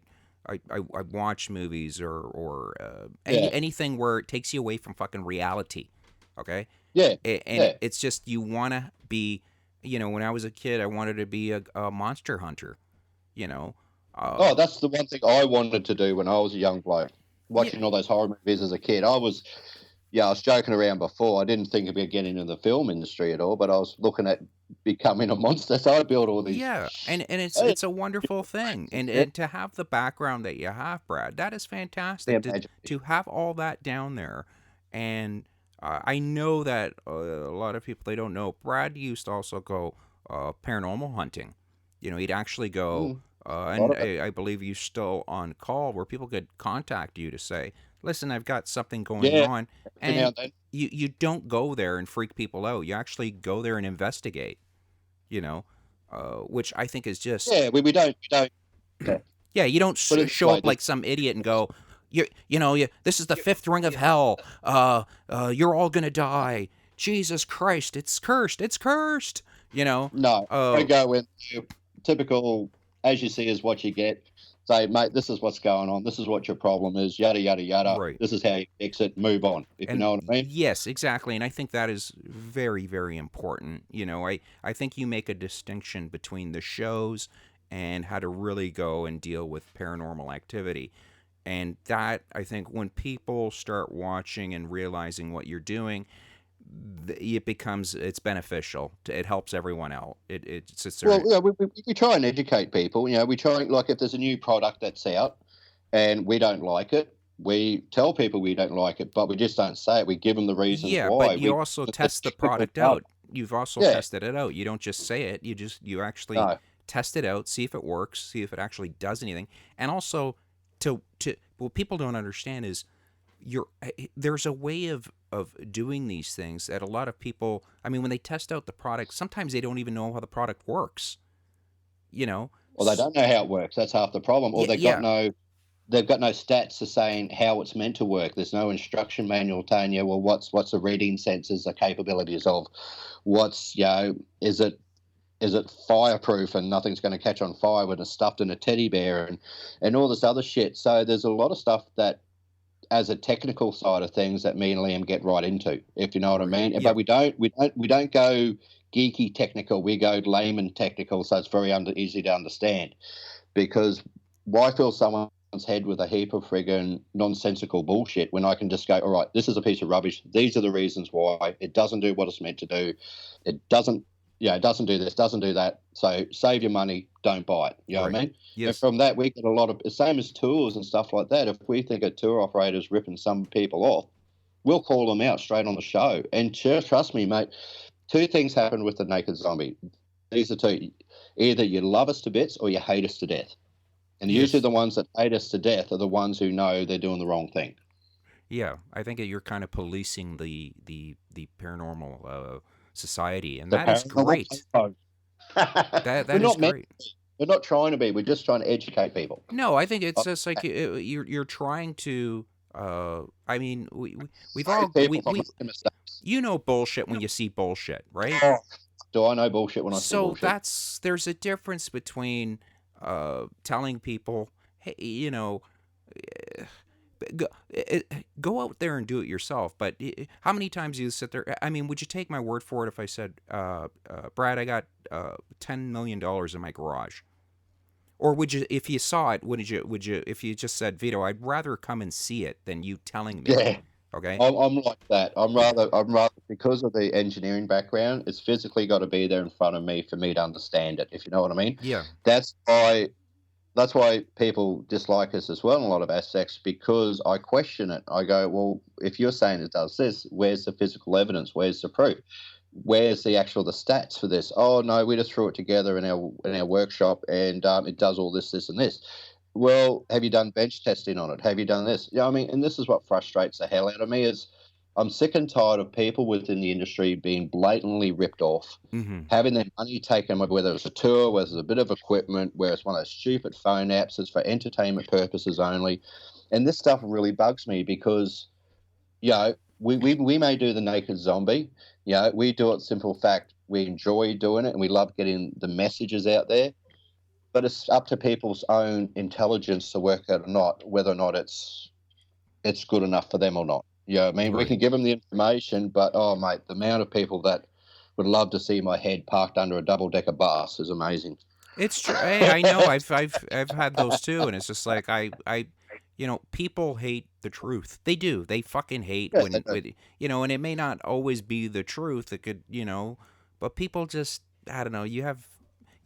S1: I watch movies or
S2: Yeah,
S1: anything where it takes you away from fucking reality. Okay,
S2: yeah,
S1: and
S2: yeah.
S1: it's just you want to be. When I was a kid, I wanted to be a monster hunter. You know,
S2: Oh,
S1: uh,
S2: that's the one thing I wanted to do when I was a young bloke.
S1: yeah,
S2: Watching all those horror movies as a kid, I was joking around before. I didn't think about getting into the film industry at all, but I was looking at becoming a monster. So I built all these.
S1: yeah, and
S2: Hey,
S1: it's a wonderful thing,
S2: and
S1: and to have the background that you have, Brad, that is
S2: the
S1: fantastic. To
S2: imagination.
S1: have all that down there, and I know that a lot of people they don't know. Brad used to also go paranormal hunting. He'd actually go,
S2: A lot
S1: and
S2: of it.
S1: I believe you still on call where people could contact you to say, "Listen, I've got something going
S2: Yeah,
S1: on,"
S2: every now
S1: and
S2: and then.
S1: you don't go there and freak people out. You actually go there and investigate you know, which I think is just
S2: Yeah, we don't. Yeah,
S1: yeah. You don't
S2: put it this
S1: show
S2: way.
S1: up like some idiot and go, this is the fifth ring of hell. You're all gonna die. Jesus Christ, it's cursed. It's cursed. You know,
S2: No, I
S1: uh,
S2: go in typical, as you see is what you get. Say, mate, this is what's going on. This is what your problem is. Yada yada yada.
S1: right.
S2: This is how you fix it. Move on. If you
S1: And
S2: know what I mean.
S1: yes, exactly. And I think that is very, very important. I think you make a distinction between the shows and how to really go and deal with paranormal activity. And that, I think, when people start watching and realizing what you're doing, it's beneficial. It helps everyone out. It sits there.
S2: Well, yeah, we try and educate people. We try like if there's a new product that's out and we don't like it, we tell people we don't like it, but we just don't say it. We give them the reasons
S1: Yeah, but
S2: why.
S1: you
S2: We
S1: also
S2: the
S1: test the
S2: typical
S1: product
S2: data.
S1: out. You've also
S2: Yeah,
S1: tested it out. You don't just say it. You actually
S2: no,
S1: test it out, see if it works, see if it actually does anything. And also to what people don't understand is there's a way of doing these things that a lot of people, I mean, when they test out the product, sometimes they don't even know how the product works, you know.
S2: or they don't know how it works. That's half the problem. Or
S1: Yeah, yeah.
S2: they've got no stats to saying how it's meant to work. There's no instruction manual telling you, well, what's the reading sensors, the capabilities of, what's is it is it fireproof and nothing's going to catch on fire when it's stuffed in a teddy bear and all this other shit. So there's a lot of stuff that, as a technical side of things, that me and Liam get right into, if you know what I
S1: Right.
S2: mean.
S1: Yeah.
S2: But we don't go geeky technical. We go layman technical, so it's very easy to understand. Because why fill someone's head with a heap of friggin' nonsensical bullshit when I can just go, all right, this is a piece of rubbish. These are the reasons why it doesn't do what it's meant to do. It doesn't, it doesn't do this, doesn't do that. So save your money, don't buy it. You know what
S1: Right.
S2: I mean? And
S1: Yes.
S2: from that, we get a lot of, same as tours and stuff like that. If we think a tour operator's ripping some people off, we'll call them out straight on the show. And trust me, mate, two things happen with the Naked Zombie. These are two. Either you love us to bits or you hate us to death. And usually
S1: Yes.
S2: the ones that hate us to death are the ones who know they're doing the wrong thing.
S1: Yeah. I think that you're kind of policing the paranormal society, and
S2: The
S1: that is
S2: paranormal.
S1: great.
S2: Oh.
S1: That
S2: We're
S1: is
S2: not meant.
S1: great.
S2: We're not trying to be. We're just trying to educate people.
S1: No, I think it's
S2: Uh,
S1: just like you're trying to. I mean, we've
S2: Save
S1: all
S2: people from making mistakes.
S1: you know bullshit when you see bullshit, right?
S2: Oh, do I know bullshit when I see
S1: So
S2: bullshit?
S1: there's a difference between telling people, hey, go, go out there and do it yourself. But how many times do you sit there? I mean, would you take my word for it if I said, Brad, I got $10 million in my garage? Or would you, if you saw it, would you, if you just said, Vito, I'd rather come and see it than you telling me?
S2: Yeah,
S1: Okay.
S2: I'm like that. I'm rather because of the engineering background. It's physically got to be there in front of me for me to understand it. If you know what I mean.
S1: Yeah.
S2: That's why. That's why people dislike us as well in a lot of aspects, because I question it. I go, well, if you're saying it does this, where's the physical evidence? Where's the proof? Where's the stats for this? Oh no, we just threw it together in our workshop, and it does all this, this, and this. Well, have you done bench testing on it? Have you done this? Yeah, I mean, and this is what frustrates the hell out of me is I'm sick and tired of people within the industry being blatantly ripped off,
S1: Mm-hmm.
S2: having their money taken, whether it's a tour, whether it's a bit of equipment, where it's one of those stupid phone apps that's for entertainment purposes only. And this stuff really bugs me because, we may do the Naked Zombie. We do it simple fact. We enjoy doing it and we love getting the messages out there. But it's up to people's own intelligence to work out or not, whether or not it's good enough for them or not. I mean, we
S1: Right.
S2: can give them the information, but oh, mate, the amount of people that would love to see my head parked under a double decker bus is amazing.
S1: It's true. Hey, I know. I've had those too, and it's just like people hate the truth. They do. They fucking hate
S2: Yeah, they do.
S1: and it may not always be the truth. It could, but people just, I don't know. You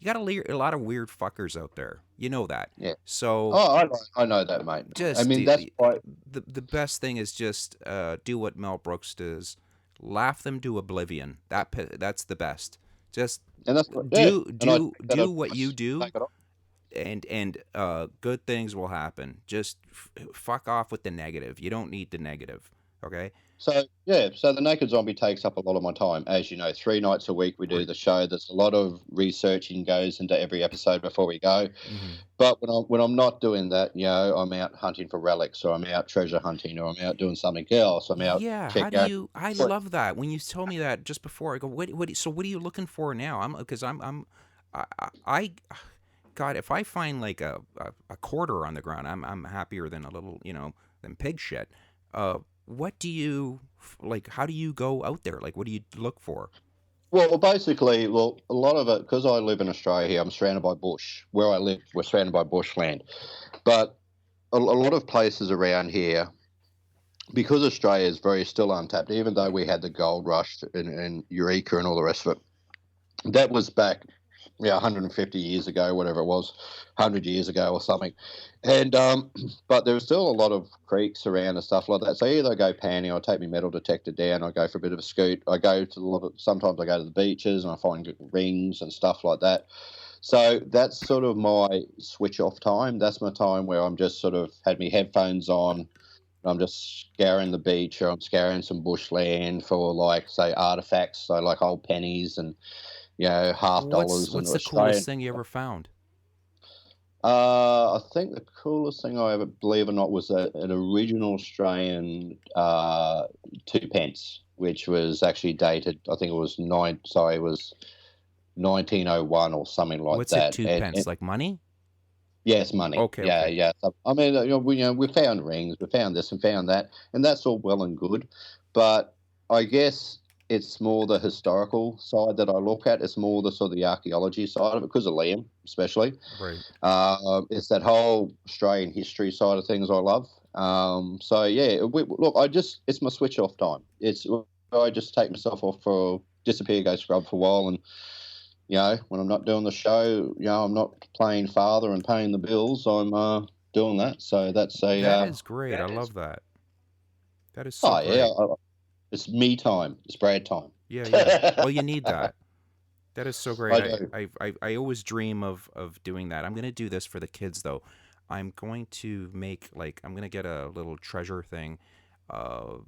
S1: got a lot of weird fuckers out there. You know that.
S2: Yeah.
S1: So
S2: Oh, I know that, mate. I
S1: just
S2: mean, that's why.
S1: the best thing is just do what Mel Brooks does. Laugh them to oblivion. That's the best. Just
S2: And that's what, yeah.
S1: do
S2: And I
S1: do
S2: take that
S1: do what you
S2: advice,
S1: do,
S2: take it on.
S1: and good things will happen. Just fuck off with the negative. You don't need the negative. Okay.
S2: So yeah, so the Naked Zombie takes up a lot of my time. As you know, 3 nights a week we do
S1: Right.
S2: the show. There's a lot of researching goes into every episode before we go.
S1: Mm-hmm.
S2: But when I'm not doing that, I'm out hunting for relics, or I'm out treasure hunting, or I'm out doing something else. I'm out
S1: Yeah. How do
S2: checking out.
S1: you? I love that. When you told me that just before, I go, what? So what are you looking for now? Because I God, if I find like a quarter on the ground, I'm happier than a little, than pig shit. What do you like? How do you go out there? Like, what do you look for?
S2: Well, basically, a lot of it, because I live in Australia here, I'm surrounded by bush. Where I live, we're surrounded by bushland. But a lot of places around here, because Australia is very still untapped, even though we had the gold rush and Eureka and all the rest of it, that was back, 150 years ago, whatever it was, 100 years ago or something. And but there's still a lot of creeks around and stuff like that. So either I go panning, I take my metal detector down, I go for a bit of a scoot, I go to sometimes I go to the beaches and I find rings and stuff like that. So that's sort of my switch off time. That's my time where I'm just sort of had my headphones on. I'm just scouring the beach, or I'm scouring some bushland for, like, say, artifacts, so like old pennies and half
S1: What's
S2: dollars and
S1: what's the coolest
S2: Australian.
S1: thing you ever found?
S2: I think the coolest thing I ever, believe it or not, was an original Australian 2 pence, which was actually dated. I think it was nine. Sorry, it was 1901 or something like
S1: What's it?
S2: that.
S1: Two
S2: And
S1: pence, like money?
S2: yes, money.
S1: Okay,
S2: Yeah,
S1: okay.
S2: yeah. So, I mean, we found rings, we found this and found that, and that's all well and good. But I guess it's more the historical side that I look at. It's more the sort of the archaeology side of it because of Liam, especially.
S1: Right.
S2: It's that whole Australian history side of things I love. So yeah, look, it's my switch off time. It's I just take myself off for disappear, go scrub for a while, and when I'm not doing the show, I'm not playing father and paying the bills. I'm doing that. So that's a
S1: That is great. I love that. That is so
S2: oh yeah,
S1: great.
S2: it's me time. It's Brad time.
S1: Yeah, yeah. Well, you need
S2: I
S1: that. That is so great. I
S2: do.
S1: I I always dream of doing that. I'm gonna do this for the kids though. I'm going to make like I'm gonna get a little treasure thing, uh,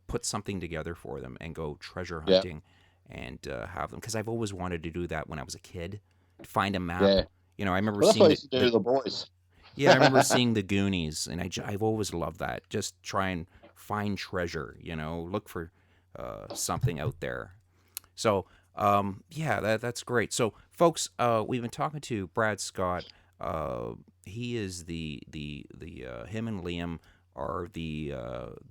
S1: put something together for them and go treasure
S2: Yeah,
S1: hunting, and have them because I've always wanted to do that when I was a kid. Find a map.
S2: yeah.
S1: I remember
S2: Well, that's what
S1: seeing
S2: I
S1: the
S2: used to do
S1: the
S2: to the boys.
S1: yeah, I remember seeing the Goonies, and I've always loved that. Just try and find treasure. Look for something out there. So, yeah, that's great. So, folks, we've been talking to Brad Scott. He is the him and Liam are the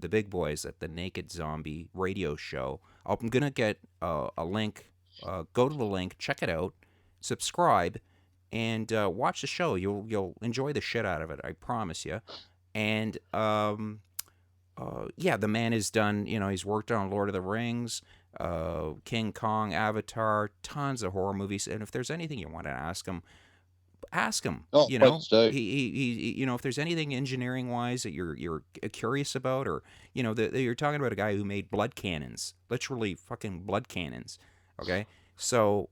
S1: big boys at the Naked Zombie radio show. I'm gonna get a link. Go to the link, check it out, subscribe, and watch the show. You'll enjoy the shit out of it. I promise you. And yeah, the man has done, he's worked on Lord of the Rings, King Kong, Avatar, tons of horror movies. And if there's anything you want to ask him, ask him.
S2: Oh, please do.
S1: If there's anything engineering wise that you're curious about, or you're talking about a guy who made blood cannons, literally fucking blood cannons. Okay, so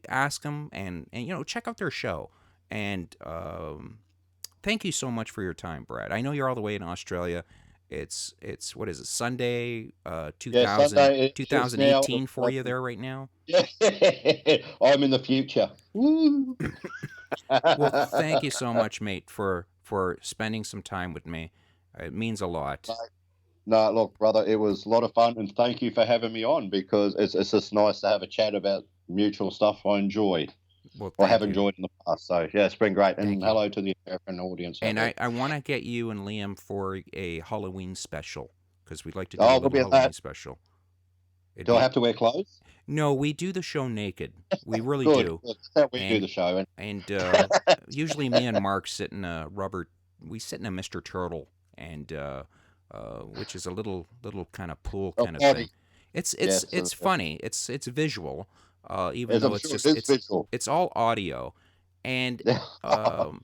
S1: ask him and check out their show and thank you so much for your time, Brad. I know you're all the way in Australia. It's what is it, Sunday,
S2: Yeah,
S1: 2000,
S2: Sunday is now.
S1: 2018 for you there right now?
S2: Yeah, I'm in the future. Woo.
S1: Well, thank you so much, mate, for spending some time with me. It means a lot.
S2: No, look, brother, it was a lot of fun, and thank you for having me on because it's just nice to have a chat about mutual stuff I enjoy
S1: Well,
S2: or have
S1: thank you.
S2: enjoyed in the past. So yeah, it's been great, and
S1: Thank you.
S2: hello to the American audience out
S1: And
S2: there.
S1: I want to get you and Liam for a Halloween special because we'd like to do a
S2: Oh, we'll
S1: little
S2: be at that.
S1: Halloween special. It'd
S2: Do I
S1: be
S2: have to wear clothes?
S1: no, we do the show naked. We really
S2: Good.
S1: do.
S2: Good. That's how we do
S1: And
S2: the show. And
S1: and usually me and Mark sit in a rubber. We sit in a Mister Turtle, and which is a little kind of pool
S2: oh,
S1: kind of
S2: body.
S1: thing. It's it's
S2: Yes,
S1: it's funny. It's visual, even
S2: as I'm
S1: though it's
S2: sure it
S1: just
S2: is visual.
S1: it's all audio, and um,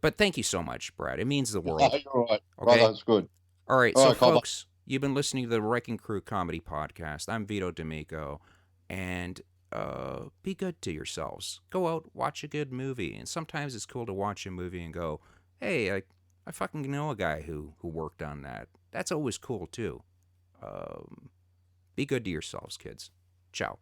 S1: but thank you so much, Brad. It means the
S2: No,
S1: world.
S2: you're right, brother.
S1: Okay.
S2: It's good.
S1: All right,
S2: All
S1: so
S2: right, Cobber.
S1: folks, you've been listening to the Wrecking Crew Comedy Podcast. I'm Vito D'Amico, and be good to yourselves. Go out, watch a good movie, and sometimes it's cool to watch a movie and go, "Hey, I fucking know a guy who worked on that." That's always cool too. Be good to yourselves, kids. Ciao.